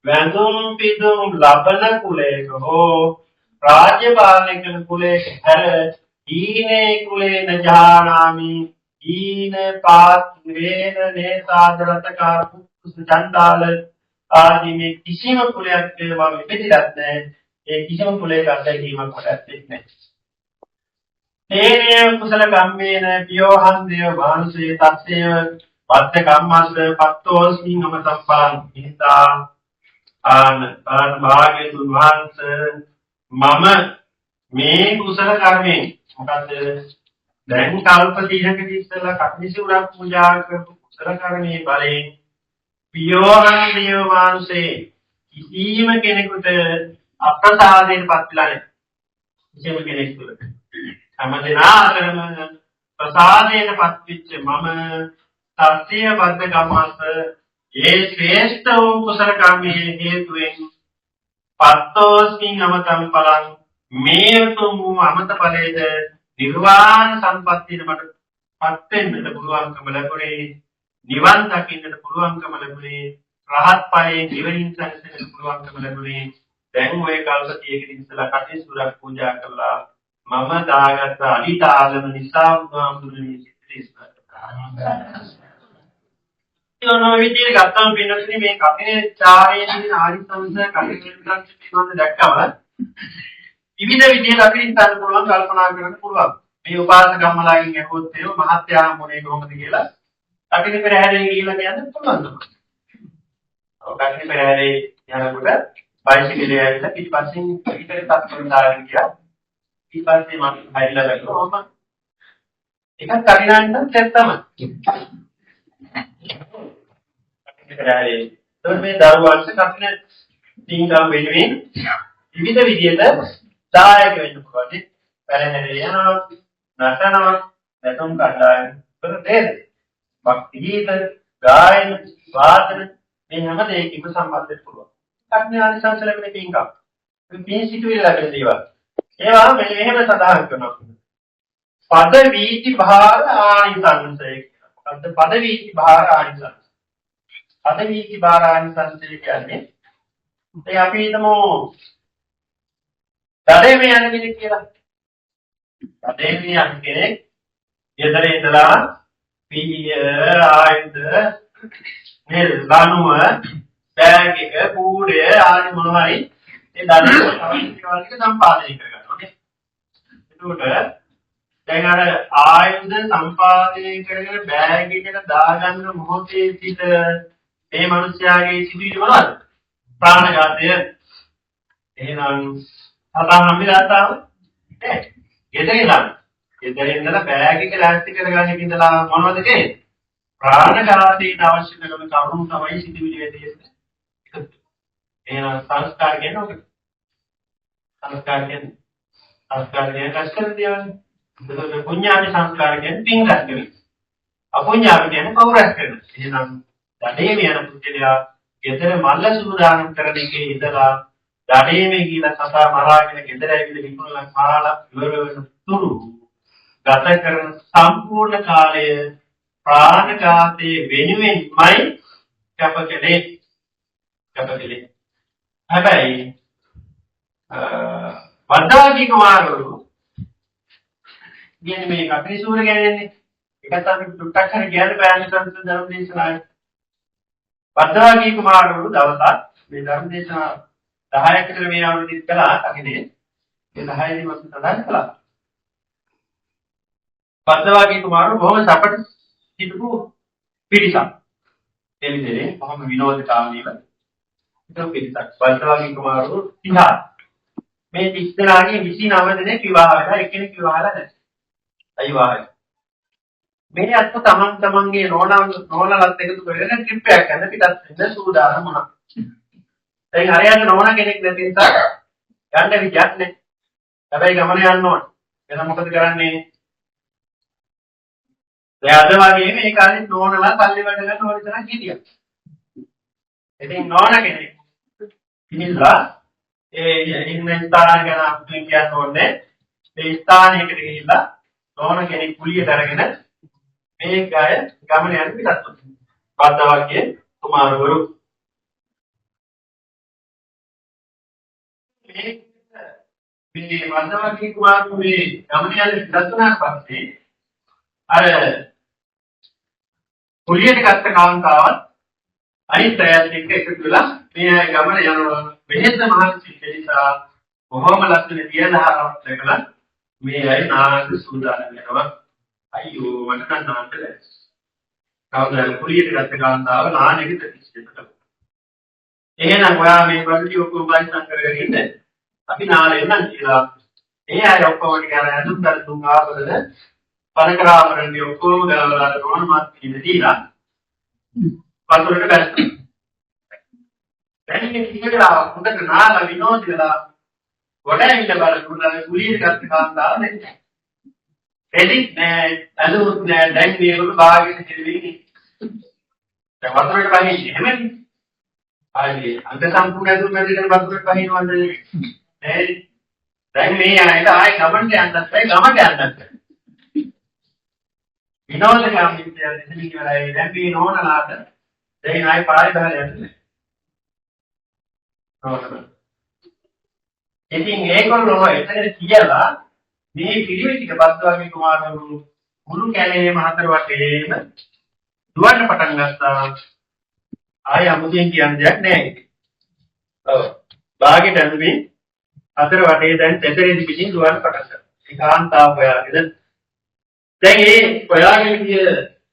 වැඳුම් පිදුම් ලබන කුලයක හෝ රාජ්‍ය පාලනය කරන කුලයක හැර ඊනේ කුලේන ජානාමි ඊන පාත් වේන නේසාදරතකාර සුචන්දාල ආදී මේ කිසිම කුලයක් වගේ පිළිදත් නැහැ. ඒ කිසිම කුලයක අත්දැකීමක් කොට ඇත්තේ නැහැ. තේරිය කුසල කම්මේන පියෝහං දේව මානුෂේ තස්සේව වත්ත කම්මස්ස පත්තෝස්මින් නම සම්පාන් හිතා ආන භාග්‍යතුන් වහන්සේ මම මේ කුසල කර්මයෙන් මොකද දැන් කල්ප 30ක ඉස්සෙල්ලා කපිසිවුරක් පූජා කරපු කුසල කර්මයේ බලයෙන් පියෝහං දේව මානුෂේ කිසිම කෙනෙකුට අප්‍රසාදයෙන් පත් වෙලා නැහැ. කිසිම කෙනෙකුට හැමදෙනා අතරම ප්‍රසාදයෙන් පත්විච්ච මම සත්‍ය බද්ධ කම්මස්ස ඒ ශ්‍රේෂ්ඨ වූ කුසල කර්මයේ හේතුවෙන් පත්තෝස්මින් අමතං පලං මේ උතුම් වූ අමත ඵලයේද නිර්වාණ සම්පත්තියට මට පත් වෙන්නට පුළුවන්කම ලැබුණේ. නිවන් දකින්නට පුළුවන්කම ලැබුණේ. රහත් ඵලයේ නිවනින් සැනසෙන්නට පුළුවන්කම ලැබුණේ. දැන් ඔය කල්ප 30ක ඉස්සලා කටේසුරක් පූජා කළා. මම දාගත්ත අනිතාලම නිසා බුදුහාමුදුරනේ සිද්ධ යනවා විදිහට ගත්තම පින්නතුනි මේ කපේ චාරයේ තියෙන ආරිසංස කටේසුරක් පිළිබඳව දැක්කම විවිධ විදිහට අපි හිතන්න පුළුවන් කල්පනා කරන්න පුළුවන්. මේ උපාසකම්මලාගෙන් ඇහුවොත් එහෙම මහත්යා මොනේ කොහොමද කියලා කටින පෙරහැරේ ගිහිල්ලා කියන්න පුළුවන්. ඔව් කටින පෙරහැරේ යනකොට බයිසිකලේ ඇවිල්ලා පිටිපස්සෙන් පිටේ තත්පොන් දාගෙන ගියා. ඊපස්සේ මම හැරිලා ගත්තා. එකක් කඩිනාන්න තෙත්තම. ඒත් මේ දරුවන්ට කපින තින්ගම් වෙනුවෙන් විවිධ විදිහට සහායක වෙන්න පුළුවන්. පෙරහැරේ යනවා, නටනවා, නැතුම් කණ්ඩායම් කරදේ. භක්ති ගීත, ගායන, වාදන මේ හැම දෙයකින්ම සම්බන්ධ වෙන්න පුළුවන්. කපිනානි සංසලකනේ තින්ගම්. මේ පින් සිටුවිල්ල ලැබෙන දේවල්. ඒවා මෙහෙම සඳහන් කරනවා. පද වීති භාර ආනිසංසය කියලා. මොකද්ද පද වීති භාර ආනිසංසය? පද වීති භාර ආනිසංසය කියන්නේ ඒ අපි හිතමු දඩේමේ යන කෙනෙක් කියලා. දඩේමේ යන කෙනෙක් ඊතරේ ඉඳලා පීය ආයුධ නෙල් ලනුව බෑග් එක කූඩය ආදි මොනවා හරි ඒ දඩේමේ අවශ්‍ය සම්පාදනය කරගන්නවා. එතකොට දැන් අර ආයුධ සම්පාදනය කරගෙන බෑග් එකට දාගන්න මොහොතේ සිට මේ මිනිස්යාගේ සිදුවීම මොනවද? ප්‍රාණඝාතය. එහෙනම් සතන් හම්බෙලාතාව නේ. ගෙදරින් ඉඳලා බෑග් එක ලෑස්ති කරගන්න එක ඉඳලා මොනවද කියන්නේ? ප්‍රාණඝාතයට අවශ්‍ය කරන කරුණු තමයි සිදුවිලි වෙන්නේ. එහෙනම් සංස්කාර කියන්නේ ඔක. සංස්කාර කියන්නේ කස්කර දේවල්. ඒක පුඤ්ඤාවි සංස්කාර කියන්නේ පින් රැස් කරන. අපුඤ්ඤාවි කියන්නේ පව් රැස් කරන. එහෙනම් දඩේමේ යන පුද්ගලයා ගෙදර මල්ල සූදානම් කරන එකේ ඉඳලා දඩේමේ කියලා සතා මරාගෙන ගෙදර ඇවිල්ලා විකුණලා කාලා ඉවර වෙන තුරු ගත කරන සම්පූර්ණ කාලය ප්‍රාණඝාතයේ වෙනුවෙන්මයි කැපකලේ. හැබැයි වද්දාගී කුමාරවරු කියන්නේ මේ කපිසූර කියන්නේ ඒකත් අපි ටුට්ටක් හරි කියන්න බෑනේ සංස ධර්ම දේශනාවේ. වද්දාගී කුමාරවරු දවසක් මේ ධර්ම දේශනා 10ක් විතර මේ අවුරුද්දේ කළා අකිනේ. ඒ 10 දී මම සඳහන් කළා. වද්දාගී කුමාරවරු බොහොම සපට හිටපු පිරිසක්. ඒ විදිහේ බොහොම විනෝදකාමීව හිටපු පිරිසක්. වද්දාගී කුමාරවරු 30. මේ 30 දෙනාගේ 29 දෙනෙක් විවාහ වෙලා එක්කෙනෙක් විවාහ වෙලා නැහැ. අයි වායි. මේ අත්ත තමන්ගේ නෝනලත් එකතු කරගෙන ට්‍රිප් එකක් යන්න පිටත් වෙන්න සූදානම් වුණා. දැන් හරියට නෝන කෙනෙක් නැති නිසා යන්න විදියක් නැහැ. හැබැයි ගමන යන්න ඕන. එතන මොකද කරන්නේ? දැන් අද වගේ මේ කාලේ නෝනලා පල්ලි වැඩ ගන්න ඕන තරම් හිටියා. ඉතින් නෝන කෙනෙක් ඉනිලා ඒ ඉන්න ස්ථාන ගැන අපිට කියන්න ඕනේ. ඒ ස්ථානයකට ගිහිල්ලා නෝන කෙනෙක් කුලියට අරගෙන මේ ගාය ගමන යන පිටත් බද්දවක්ගේ කුමාරවරු මේ බද්දවක්ගේ කුමාරවරු මේ ගමන යන පිටත් වුණාට පස්සේ අර කුලියට ගත්ත කාන්තාවත් අනිත් අයත් එක්ක එකතු වෙලා මේ ගමන යනවා වෙහෙස මහන්සි නිසා කොහොම ලස්සන දියදහරක් දැකලා මේ අය නාග සූදානම් වෙනවා අයියෝ මට නම් නාන්න බැහැ. කවදාද කුලියට ගත්ත කාන්තාව නානෙක ප්‍රතික්ෂේප එහෙනම් ඔයා මේ වගේ ඔක්කොම බලන් කරගෙන ඉන්න අපි නාලෙන් නම් කියලා ඒ අය ඔක්කොම කියලා හඳුන්වලා තුන් ආවද පරකරාමරන්නේ ඔක්කොම ගලවලා රෝණ මාත් ඉඳ දීලා වතුරට බැස්සා. දැන් මේ කියලා හොඳට නාලා විනෝදලා ගොඩයින් බලන්න කුලියට ගත්ත කාන්තාව නෙන්නේ. එදිත් නෑ අලුත් නෑ දැන් මේගොල්ලෝ භාගෙට දෙවිලි. දැන් වතුරට බහින්නේ හැමදේම ආයේ අන්ත සම්පූර්ණ දුන්නදින වතුරට බහිනවද නේ? දැන් මේ ආයෙත් ආයෙ ගමන්ට යන්නත් බැයි ගමට යන්නත් බැයි. විනෝදකම් විද්‍යාව දෙන්නේ ඉවරයි. දැන් මේ නෝනලාට දැන් ආයෙ පාරේ බහලා යන්නේ. ඉතින් ඒගොල්ලෝ එතන කියලා මේ පිළිවෙතික බද්දවගේ කුමාරවරු මුළු කැලේ මහතර වටේම දුවන්න පටන් ගත්තා. ආය අමුතියෙන් කියන්න දෙයක් නැහැ. ඔව්. බාගෙට ඇඳුමින් හතර වටේ දැන් තෙතරෙදි පිටින් දුවන්න පටන් ගත්තා. ඒ කාන්තාව හොයාගෙන දැන් ඒ හොයාගෙන ගිය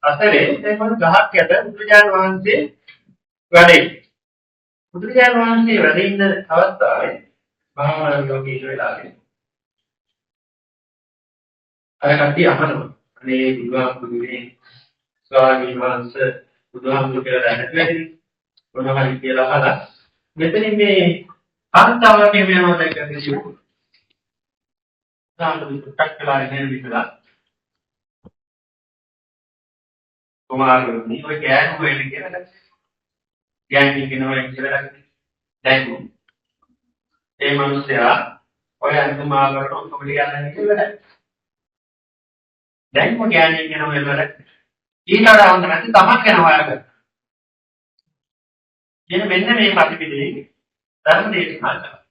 අතරේ දැන් මොන ගහක් යට බුදුජාන වහන්සේ වැඩේ. බුදුජාන වහන්සේ වැඩ ඉන්න අවස්ථාවේ භාවනා යෝගී වෙලාගෙන අර කට්ටිය අහනවා අනේ බුදුහාමුදුරනේ ස්වාමීන් වහන්සේ බුදුහාමුදුර කියලා දැනගන්නේ මොනවා හරි කියලා අහලා මෙතනින් මේ කාන්තාවගේ වෙනවා දැක්කද කිව්වෝ සාමාන්‍ය පුටක් කියලා ඉන්නේ විතරක් කුමාරවරුනි ඔය ගෑනු වෙන්නේ කියලා ගෑනි කෙනෙක් කියලා දැන් ඒ මිනිස්සයා ඔය අන්තිමාවකට ඔක්කොම ලියන්න කියලා දැන් මො ගෑනි කෙනෙක් වෙලවල ඊටවඩා හොඳ නැති තමක් යනවා අරගෙන. මෙන්න මේ ප්‍රතිපදේ ධර්ම දේශනා කරනවා.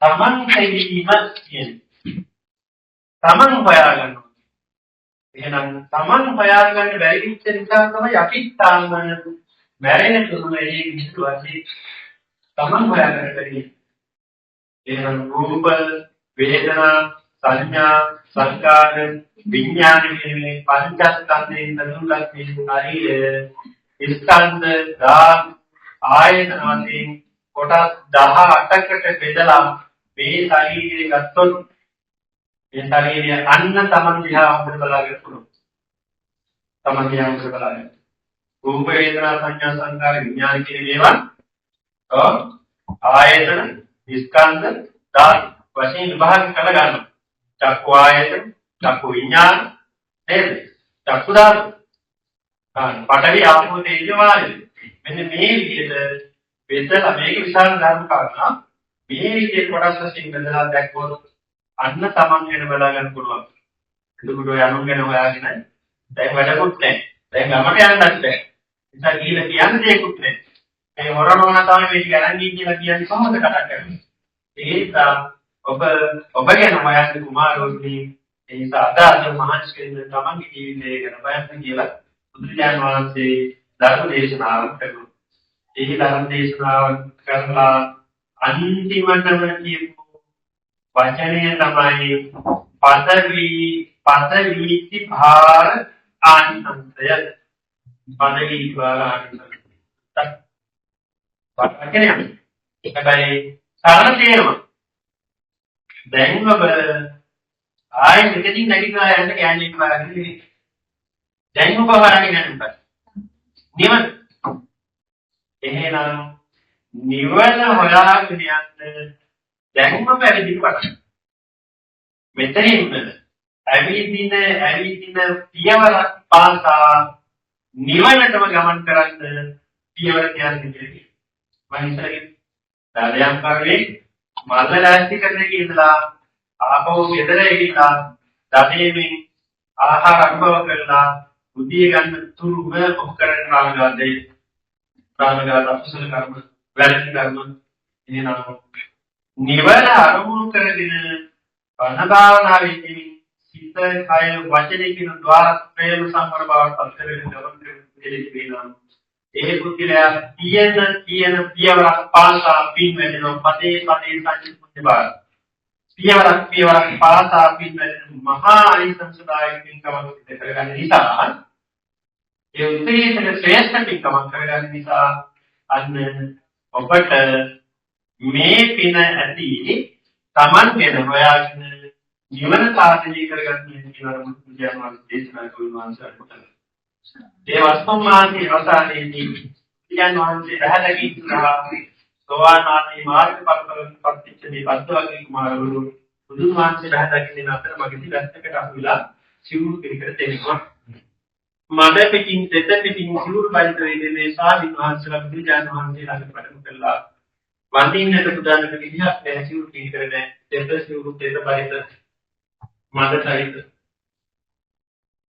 තමන් තේරීම කියන්නේ. තමන් හොයාගන්න. එහෙනම් තමන් හොයාගන්න බැරි විච්ච නිසා තමයි අපිත් තාම මැරෙන තුරුමේ විශ්ව වශයෙන් තමන් හොයාගන්න බැරි. එහෙනම් රූප, වේදනා, සංඥා, සංකාර, විඥාන කියන මේ පංචස්කන්ධයෙන් නතුලක් මේ ශරීරය ස්කන්ධ ධාතු ආයතන වශයෙන් කොටස් 18කට බෙදලා මේ ශරීරය ගත්තොත් මේ ශරීරය අන්න තමන් දිහා හොඳට බලාගෙන පුළුවන්. තමන් දිහා හොඳට බලාගෙන. රූප වේදනා සංඥා සංකාර විඥාන කියන මේවා ආයතන ස්කන්ධ ධාතු වශයෙන් විභාග කළ ගන්නවා. චක්කු ආයතන චක්කු විඥාන නේද? චක්කු ධාතු. පඨවි ආපෝ තේජෝ වායු. මෙන්න මේ විදිහට බෙදලා මේක විශාල ධර්ම කාරණා මේ විදිහට කොටස් වශයෙන් බෙදලා දැක්කොත් අන්න තමන් වෙන බලා ගන්න පුළුවන්. එතකොට ඔය අනුන් ගැන හොයාගෙන දැන් වැඩකුත් නැහැ. දැන් ගමට යන්නත් බැහැ. නිසා කියලා කියන්න දෙයක්වත් නැහැ. මේ හොරනෝන තමයි මේ ටික අරන් ගිහින් කියලා කියන්නේ කොහොමද කතා කරන්නේ? ඒ නිසා ඔබ ගැන හොයන්න කුමාරවරුනි ඒ නිසා අදාළ මහන්සි වෙන තමන්ගේ ජීවිතය ගැන බලන්න කියලා බුදුරජාණන් වහන්සේ ධර්ම දේශනාවක් කළා. ඒ ධර්ම දේශනාව කරලා අන්තිමටම කියපු වචනය තමයි පදවීති භාර ආනිසංසය. පදවී භාර ආනිසංසය. වචනය. හැබැයි සරල තේරුම. දැන් ඔබ ආයෙ මෙතනින් නැගිටලා යන්න කියන්නේ මොකක්ද? දැන් ඔබ හොයාගෙන යන්න. නිවන. එහෙනම් නිවන හොයාගෙන යන්න දැන්ම පැවිදි පටන්. මෙතනින් ඇවිදින පියවර පාසා නිවනටම ගමන් කරන්න පියවර කියන්නේ කියලා. මම ඉස්සරහින් දායම් කරේ මල්ල ලෑස්ති කරන ඉඳලා ආපහු ගෙදර ගිහිලා දඩේමින් ආහාර අනුභව කරලා බුද්ධිය ගන්න තුරුම ඔහු කරන ප්‍රාණඝාත අකුසල කර්ම වැරදි කර්ම එනවා. නිවන අරමුණු කරගෙන අනභාවනාවේදී සිත කය වචනේ කියන ద్వාර ප්‍රේම සම්වර බවට පත් කරගෙන ගමන් වෙනවා. ඒ පුද්ගලයා කියන පියවරක් පාසා පින් වෙනවා. පතේ සංසිද්ධ බව. පියවරක් පාසා පින් වෙන මහා අනිසංසදායක පින්කමක් සිදු කරගන්න නිසා ඒ උත්තරීතර ශ්‍රේෂ්ඨ පින්කමක් කරගන්න නිසා අන්න ඔබට මේ පින ඇති Taman වෙන හොයාගෙන ජීවන සාර්ථකී කරගන්න කියන මුද්‍යාවන් දේශනා කරනවා. ඒ වස්තුමාන්ති අවසානයේදී කියනවානේ රහතකී සහ සෝවාන් ආදී මාර්ගඵල පත්‍ච්ච මේ වස්තුවගේ කුමාරවරු බුදුමාන්සේ රහතකින් අතර මගදී වැස්සකට අහුවිලා සිවුරු පිළිකර දෙනවා. මඩ පිටින් දෙත පිටින් සිවුරු බයිත වේදේ සාවින් වහන්සේලා බුදුජාන විශ්වවිද්‍යාල ළඟ පටන් කළා. වඳින්නට පුදානක විදිහක් නැහැ සිවුරු පිළිකර නැහැ. දෙත සිවුරු දෙත බයිත මඩ සහිත.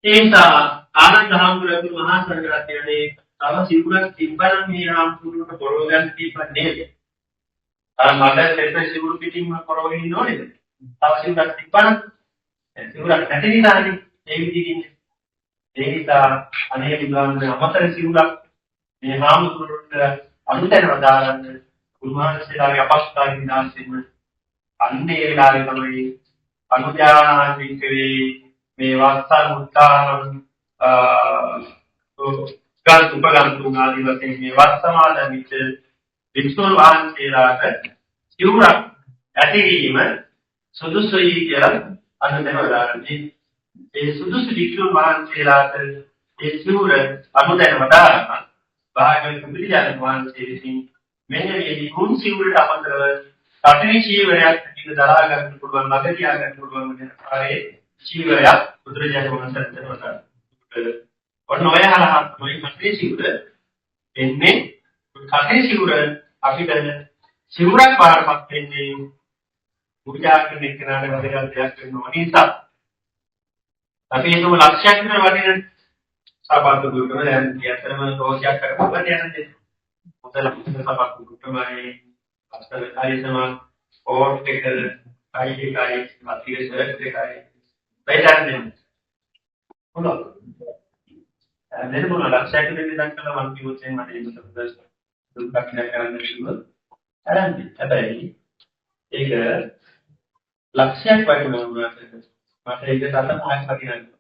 ඒසා ආනන්ද හාමුදුරුවෝ මහා සංඝරත්නයේ තව සිවුරක් තිබ්බනම් මේ හාමුදුරුවන්ට පොරව ගන්න දීපන්නේ නේද? අර මඩ දෙත සිවුරු පිටින්ම පොරවගෙන ඉන්න ඕනේද? තව සිවුරක් තිබ්බනම් සිවුරක් නැති නිසානේ ඒ විදිහින් ඒ නිසා අනේ විද්වාන්ගේ අමතර සිවුරක් මේ හාමුදුරුවන්ට අනුතැනව දාගන්න උන්වහන්සේලාගේ අපස්ථාන විනාශෙන්න අන්නේ වෙලාවේ තමයි අනුජානාන්තිකේ මේ වස්තර මුත්තාන උපගන්තුන් ආදී වශයෙන් මේ වස්සමාදන් විච වික්ෂුන් වහන්සේලාට සිවුරක් ඇතිවීම සුදුසුයි කියලා අනුතැනව දාගන්නේ. ඒ සුදුසු වික්ෂුන් වහන්සේලාට ඒ සිවුර අනුතැනව දාගන්න භාග්‍යවත් බුදුරජාණන් වහන්සේ විසින් මෙන්න මේ කුන් සිවුරට අමතරව කටිනි චීවරයක් පිට දරා ගන්න පුළුවන් මග තියා ගන්න පුළුවන් වෙන ආකාරයේ චීවරයක් බුදුරජාණන් වහන්සේ දෙනවා. ඔන්න ඔය හරහා තමයි කටිනි චීවර එන්නේ. කටිනි චීවර අපිට සිවුරක් පාරපත් වෙන්නේ පූජා කරන කෙනාට වැදගත් දෙයක් වෙනවා නිසා අපි හිතමු ලක්ෂයක් විතර වටින සාපත්තු දුර්ගම දැන් කියතරම රෝගයක් කරපුවා යනදී මොකද සාපත්තු දුර්ගමයි අස්තර කායසම ඕට් එක කායිකයි අතිශයකයි බයිටන්නේ මොනවාද දැන් මොන ලක්ෂයක් විතර ඉඳන් කළා මම කිව්වොත් මට ඒක සම්බන්ධ දුක්ඛ කරන්න කිව්වොත් අරන්දි හැබැයි ඒක ලක්ෂයක් වටිනවා වුණාට මට ඒක තරම් ආයක් වටිනවා.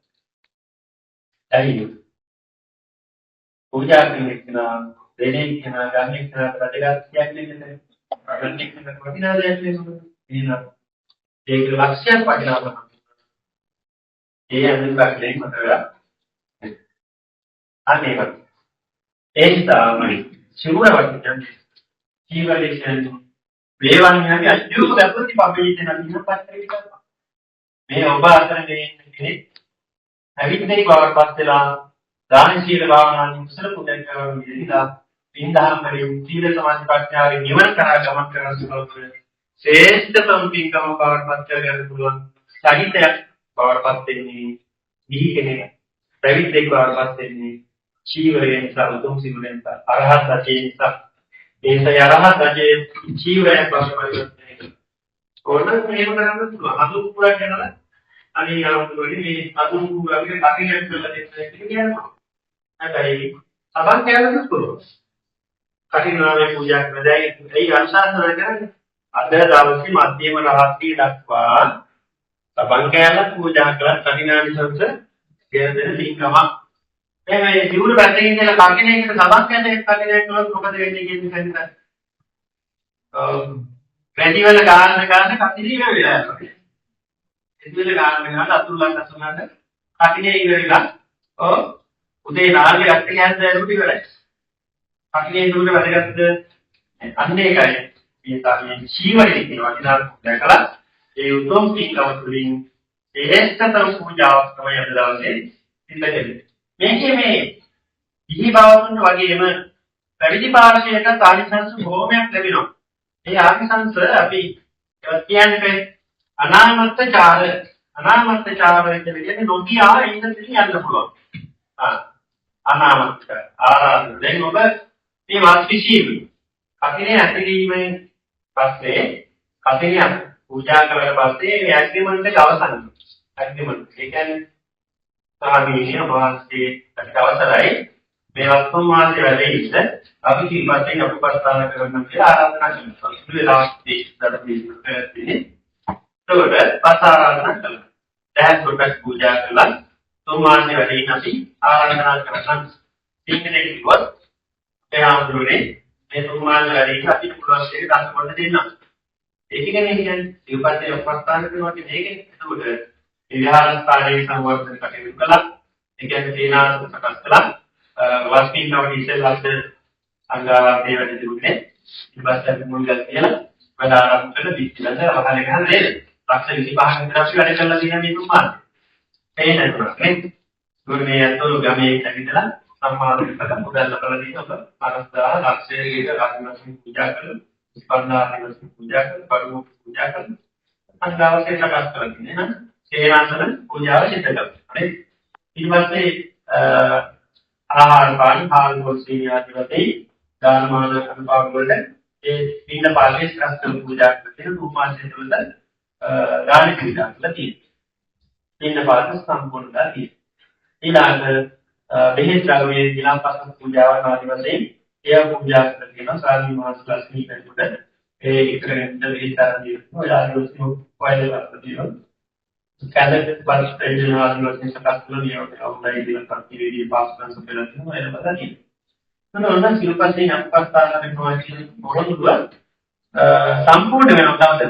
ඇයි? පූජා කරනවා දෙන්නේ කෙනා ගන්නේ කෙනා ප්‍රතිගත කියන්නේ නැහැ. ගන්නේ කෙනා වටිනා දෙයක් නෙමෙයි. ඒක ලක්ෂයක් වටිනවා. ඒ අනුකම්පාවෙන් මතක අනේවත් ඒ තමයි සිවුර වටිනා ජීවලේෂන් වේවන්‍යගේ අජු සතුටි පබ්බේතන දිනපත්‍රේ කරනවා. මේ ඔබ අතර මේ කෙනෙක් අවිද්‍යාවේ බවටපත් වෙලා දාන සීල භාවනාදී කුසල පුණ්‍ය කරන විදිහට පින්දහම් වලින් සීල සමාධි ප්‍රඥාවේ නිවන කරා ගමන් කරන සුළුතුර ශ්‍රේෂ්ඨතම පින්කම බවටපත් කරගන්න පුළුවන් සහිතයක් බවටපත් වෙන්නේ නිහි කෙනෙක්. පැවිද්දෙක් බවටපත් වෙන්නේ චීවරයෙන් සරුතුම් සිවුරෙන් අරහත් රජේ නිසා ඒ අරහත් රජේ චීවරයක් බවටපත් වෙනවා. ඕනනම් මේක කරන්න පුළුවන්. අදුම් පුරා කියනවා අනේ ආවුරුනේ මේ අදුම් පුරා අපිට කටියක් කරලා දෙන්න කියනවා. හැබැයි සබන් කැලලත් පුළුවන්. කටිනාවේ පූජා කරලා ඒ අනුශාසනා කරන්නේ අද දවසේ මධ්‍යම රාත්‍රිය දක්වා සබන් කැලලත් පූජා කරලා කටිනානි සංස ගෙදර ලිංගම දැන් මේ ජීවුර පැත්තකින් ඉඳලා කටිනේකට සබන් කැලලේ කටිනේ කරොත් මොකද වෙන්නේ කියන එක හිතන්න. වැඩි වෙන ගාන කටිනේ වෙලා යනවා. එදින ගාන අතුල්ලන් අසුනන කටිනේ ඉවරලා උදේ නාගේ රැට ගෑන්ද රුටි කරයි. කටිනේ දුර වැඩගත්ද අන්න ඒකයි. මේ තමයි ජීවිතේ කියන වටිනාකම දැකලා ඒ උතුම් පින්කම තුළින් ශ්‍රේෂ්ඨතම පූජාවක් තමයි අද දවසේ සිද්ධ වෙන්නේ. මේකේ මේ ඉහි බවතුන් වගේම පැවිදි පාර්ශ්වයට ආනිසංස බොහොමයක් ලැබෙනවා. ඒ ආනිසංස අපි කියන්නේ අනාමත්චාර කියන්නේ නොකියා ඉන්න දෙයක් යන්න පුළුවන්. අනාමත් ආරාධන. දැන් ඔබ මේ වාස්පිෂීව කතිනේ ඇතිරීමෙන් පස්සේ කතිනේ පූජා කරලා පස්සේ මේ ඇග්‍රීමන්ට් එක අවසන් වෙනවා. ඇග්‍රීමන්ට් ඒ කියන්නේ සාමීනිය වාස්තේ අවසරයි මේ වස්තුන් වාසේ වැඩෙයිද අපි කීපයෙන් අපපස්ථාන කරන්න කියලා ආරාධනා කරනවා. ඒ වෙලාවේදී දඩදී එතකොට පස් ආරාධනා කළා. දැන් කොටස් පූජා කළා. සෝමාන්‍ය වැඩෙයින් අපි ආරාධනා කරනවා. සිංහලෙන් කිව්වොත් එහාමුදුනේ මේ සෝමාන්‍ය වැඩෙයින් අපි පුළුවන් දෙයක් දන් කොට දෙන්නම්. ඒක කියන්නේ සිව්පස්සේ අපපස්ථාන කරනවා කියන්නේ ඒකනේ. එතකොට මේ විහාරස්ථානයේ සංවර්ධන කටයුතු කළා. ඒ කියන්නේ තේනාසන සකස් කළා. වාස්පින්නවට ඉස්සෙල්ලාට අංගාවාදී වැඩ තිබුණේ. ඊට පස්සේ අපි මුල්ගල් කියලා වැඩ ආරම්භ කළ පිටිලඳ වහල ගහන නේද? ලක්ෂ 25ක විතර අපි වැඩ කළා කියන මේ තුමාට. ඒ නේද? මේ අතෝ ගමේ ඇවිදලා සම්මාදිත කරලා මුදල් ලබලා දීලා ඔබ අරස්දා ලක්ෂයක රාජ්‍යවංශ පූජා කළා. ස්පන්දානිවස් පූජා කළා. පරිමු පූජා කළා. අංගාවාදී සකස් කරලා තියෙන නේද? තේනාසන පූජාව සිදු කළා. හරි. ඊට පස්සේ ආහාර පාන හාල් පොල්සී ආදී වශයෙන් ධර්මාන අනුභව වල ඒ පින්න පාලේ ශ්‍රස්තව පූජා කරන රූපාංශය තුළ දාන පූජා කරලා තියෙනවා. පින්න පාල සම්පූර්ණලා තියෙනවා. ඊළඟ බෙහෙත් රාගයේ විලාපස්ස පූජාව ආදී වශයෙන් එය පූජා කරලා තියෙනවා. සාමි මහස්ලස්මී කෙනෙකුට ඒ ඉතරෙන්ද විතරදී ඔයාලුස්ම වයිලවත් තියෙනවා. කැලේ බස් ස්ටේෂන් ආදී වශයෙන් සකස් කරන නියෝගය අවුලයි දින ප්‍රතිවේදී පාස්කම් සපයලා තියෙනවා එන බදන්නේ. මොනවා නම් සිල්පස්සේ අපස්ථාන කරනවා කියන මොනවද සම්පූර්ණ වෙනවා තමයි.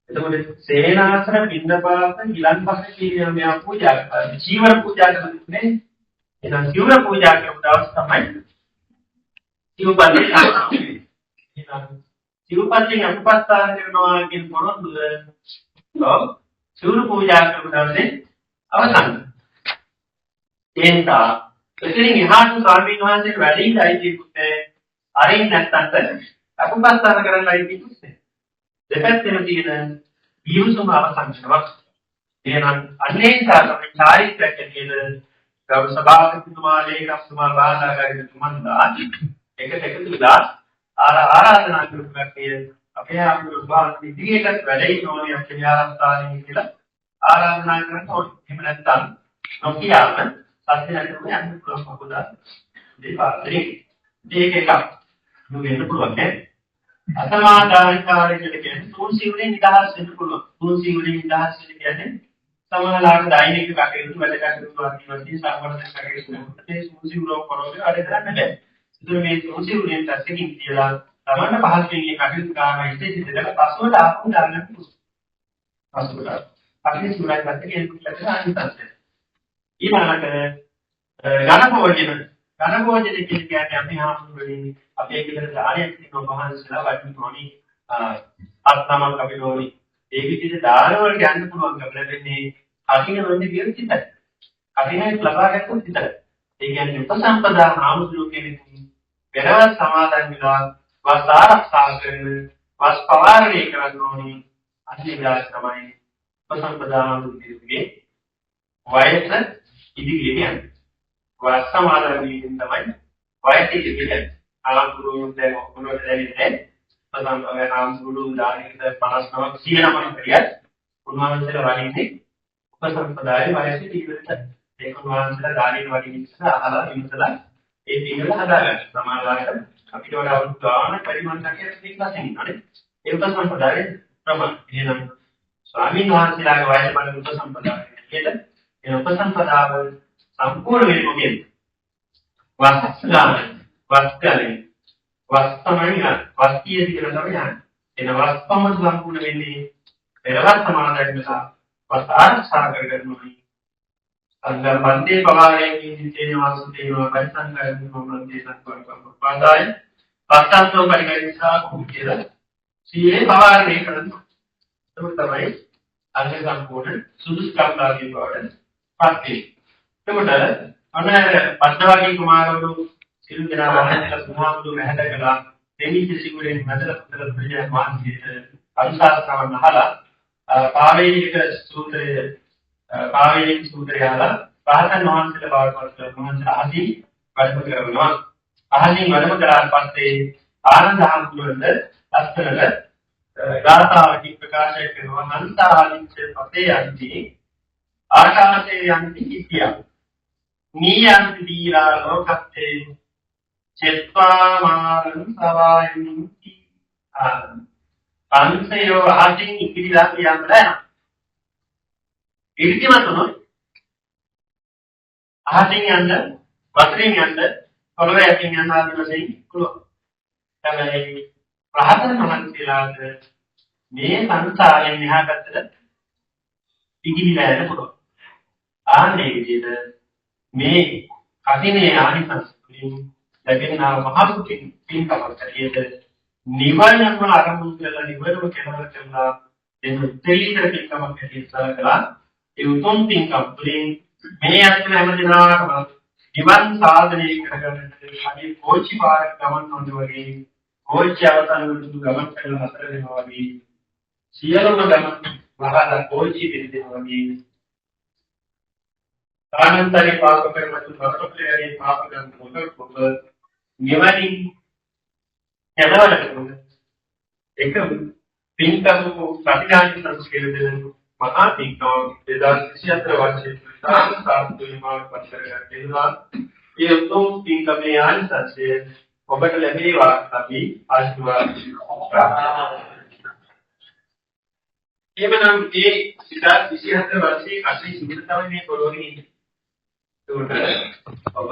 එතකොට සේනාසන පින්දපාත ඊළඟ පස්සේ මෙයා පූජා කරනවා. ජීවන පූජා කරන්නේ එහෙනම් ජීවන පූජා කරන දවස් තමයි සිව්පස්සේ කරනවා. එහෙනම් සිව්පස්සේ අපස්ථාන කරනවා කියන මොනවද සූර්ය පූජා කරන දවසේ අවසන්. එතන එතනින් එහාට ස්වාමීන් වහන්සේට වැඩිලා ඉතිපුත්තේ අරින් නැත්තන්ට අපපස්ථාන කරන්න ඉතිපුත්තේ. දෙපැත්තෙම තියෙන ඊවුසම අවසන් කරනවා. එහෙනම් අන්නේ තමයි චාරිත්‍රාක් කියන ගෞරව සභාපතිතුමා ලේකම්තුමා බාහදාගාරික තුමන්ලා එකට එකතු වෙලා ආරාධනා කරපු කේ අපේ ආගම භාෂා ඉදිරියට වැඩි ඕනේ අපේ ආරාධනාවේ කියලා ආරාධනා කරනවා. එහෙම නැත්නම් නොකියම සත්‍යයන්ට යන්න පුළුවන් මොකද? දෙපාරේ මේක එකක් නුගෙන්න පුළුවන් නේ. අසමාදානිකාරය කියන්නේ තුන්සිවුරේ නිදහස් වෙන්න පුළුවන්. තුන්සිවුරේ නිදහස් වෙන්න කියන්නේ සමාලාට දෛනික කටයුතු වැඩ කටයුතු ආදී සම්බන්ධ කටයුතු මේ තුන්සිවුරව කරෝගේ අර කරන්න බෑ. ඒතර මේ තුන්සිවුරෙන් දැක්කකින් කියලා තමන්න පහසුවෙන් මේ කටයුතු කරනවා ඉතින් පසුවට ආපහු දාන්න පුළුවන්. පසුවට අපි සුරායි පැත්තේ කියන අනිත් ඊළඟට ඝනභෝජන කියන්නේ අපි හාමුදුරුවනේ අපේ කියලා දානයක් තියෙනවා මහන්සියලා වටිනෝනි අත්නමක් අපි නෝනි ඒ විදිහට දාන වලට යන්න පුළුවන් අපිට අකින වෙන්නේ විරුද්ධයි. අකිනේ ලබා ගන්නත් විතරයි. ඒ කියන්නේ උපසම්පදා හාමුදුරුවෝ කියන්නේ පෙරවස් සමාදන් වෙලා වස් ආරක්ෂා කරන වස් පවාරණය කරන ඕනි අධිගාර තමයි උපසම්පදා හාමුදුරුවෝගේ වයස ඉදිරියට යන්නේ. වස් සමාදන් වීම තමයි වයස ඉදිරියට යන්නේ. ආලම්පුරුන් දැන් ඔක්කොම දැනෙන්නේ උපසම්පදා හාමුදුරුවෝ දානික 59 100 කරියත් උන්වහන්සේලා වඩින්නේ උපසම්පදායේ වයස ඉදිරියට යන්නේ. ඒක උන්වහන්සේලා දානික වඩින්න ඉස්සර අහලා විමසලා ඒ පිළිවෙල හදාගන්න. සමාජාලාට අපිට වඩා අවුරුදු ගානක් පරිමාණයක් තියෙනවා නේද? ඒ උපසම්පදායේ ප්‍රමාණ. එහෙනම් ස්වාමීන් වහන්සේලාගේ වයස බලන උපසම්පදාය කියලා ඒ උපසම්පදාව සම්පූර්ණ වෙන්නේ මොකෙන්ද? වස්කලෙන් වස්තිය කියලා තමයි යන්නේ. එන වස්පම සම්පූර්ණ වෙන්නේ පෙරවත් සමාදන් වෙලා වස් ආරක්ෂා කරගන්න ඕනේ. අංග බන්දේ පවාරයෙන් ඉතිතේ වාසුදේව පරිසංගයන් මොනන්දේ සංකල්ප පාදාය පස්තාන්තෝ පරිගණිතා කුච්චේද සීලේ පවාරණය කරනවා. ඒක තමයි අංග සම්පූර්ණ සුදුසුකම් ලාභී බවට පත් වෙන්නේ. එතකොට අනේ පද්දවාදී කුමාරවරු සිල් දනා වහන්සේලා සුමාමුදු මහදකලා දෙවිද සිගුරෙන් මැදලා පුතල ප්‍රජා මාන්සිත අනුශාසනාවන් අහලා පාවේලික සූත්‍රය පාවේලික සූත්‍රය අහලා රහතන් වහන්සේලා බවට පත් කරනවා ආදී වැඩම කරනවා. ආදී වැඩම කරාට පස්සේ ආනන්ද හාමුදුරුවෝද අස්තරල ගාථාවකින් ප්‍රකාශ කරනවා අන්තාලිච්ඡ පතේ යන්ති ආකාශේ යන්ති කිතිය නීයන්ති දීලා ලෝකත්තේ චෙත්වා මාරං සවායන්ති පන්සයෝ ආදින් ඉකිරිලා කියන්න ඉරිතිමතුනොත් ආදින් යන්න වතුරින් යන්න පොළොවේ යටින් යන්න ආදී වශයෙන් පුළුවන්. තමයි රහතන් වහන්සේලාට මේ සංසාරයෙන් එහා පැත්තට ඉගිලිලා යන්න පුළුවන්. ආන්නේ විදිහට මේ කසිනේ ආනිසංස වලින් ලැබෙනා මහ පින්කමක් ඇටියට නිවනම ආරම්භ කරලා නිවනම කෙරවල කරලා එන තෙලිතර පින්කමක් ඇටියට සලකලා ඒ උතුම් පින්කම් වලින් මේ අත්න හැමදෙනාම නිවන් සාධනය කරගන්නට අපි කෝච්චි පාරක් ගමන් කරන වගේ කෝච්චි අවසන් වලදී ගමන් කරන අතර වෙනවා වගේ සියලුම ගමන් වහලා කෝච්චි පිළිදෙනවා වගේ ආනන්තරේ පාප කරමතු වරපලේ පාප කරන මොකක් නිවනින් යනවලු එක පින්කම් ප්‍රතිඥාන සංස්කෘතියෙන් මහා පින්කම් 2024 වර්ෂයේ සාර්ථකවම පරිසරයක් දෙනවා. ඒ උතුම් පින්කමේ ආනිසංසය ඔබට ලැබේවා අපි ආශිර්වාද කරනවා. එමනම් මේ 2024 වර්ෂයේ අසි සුබ තමයි මේ පොරොවේ ඉන්නේ. ඔබ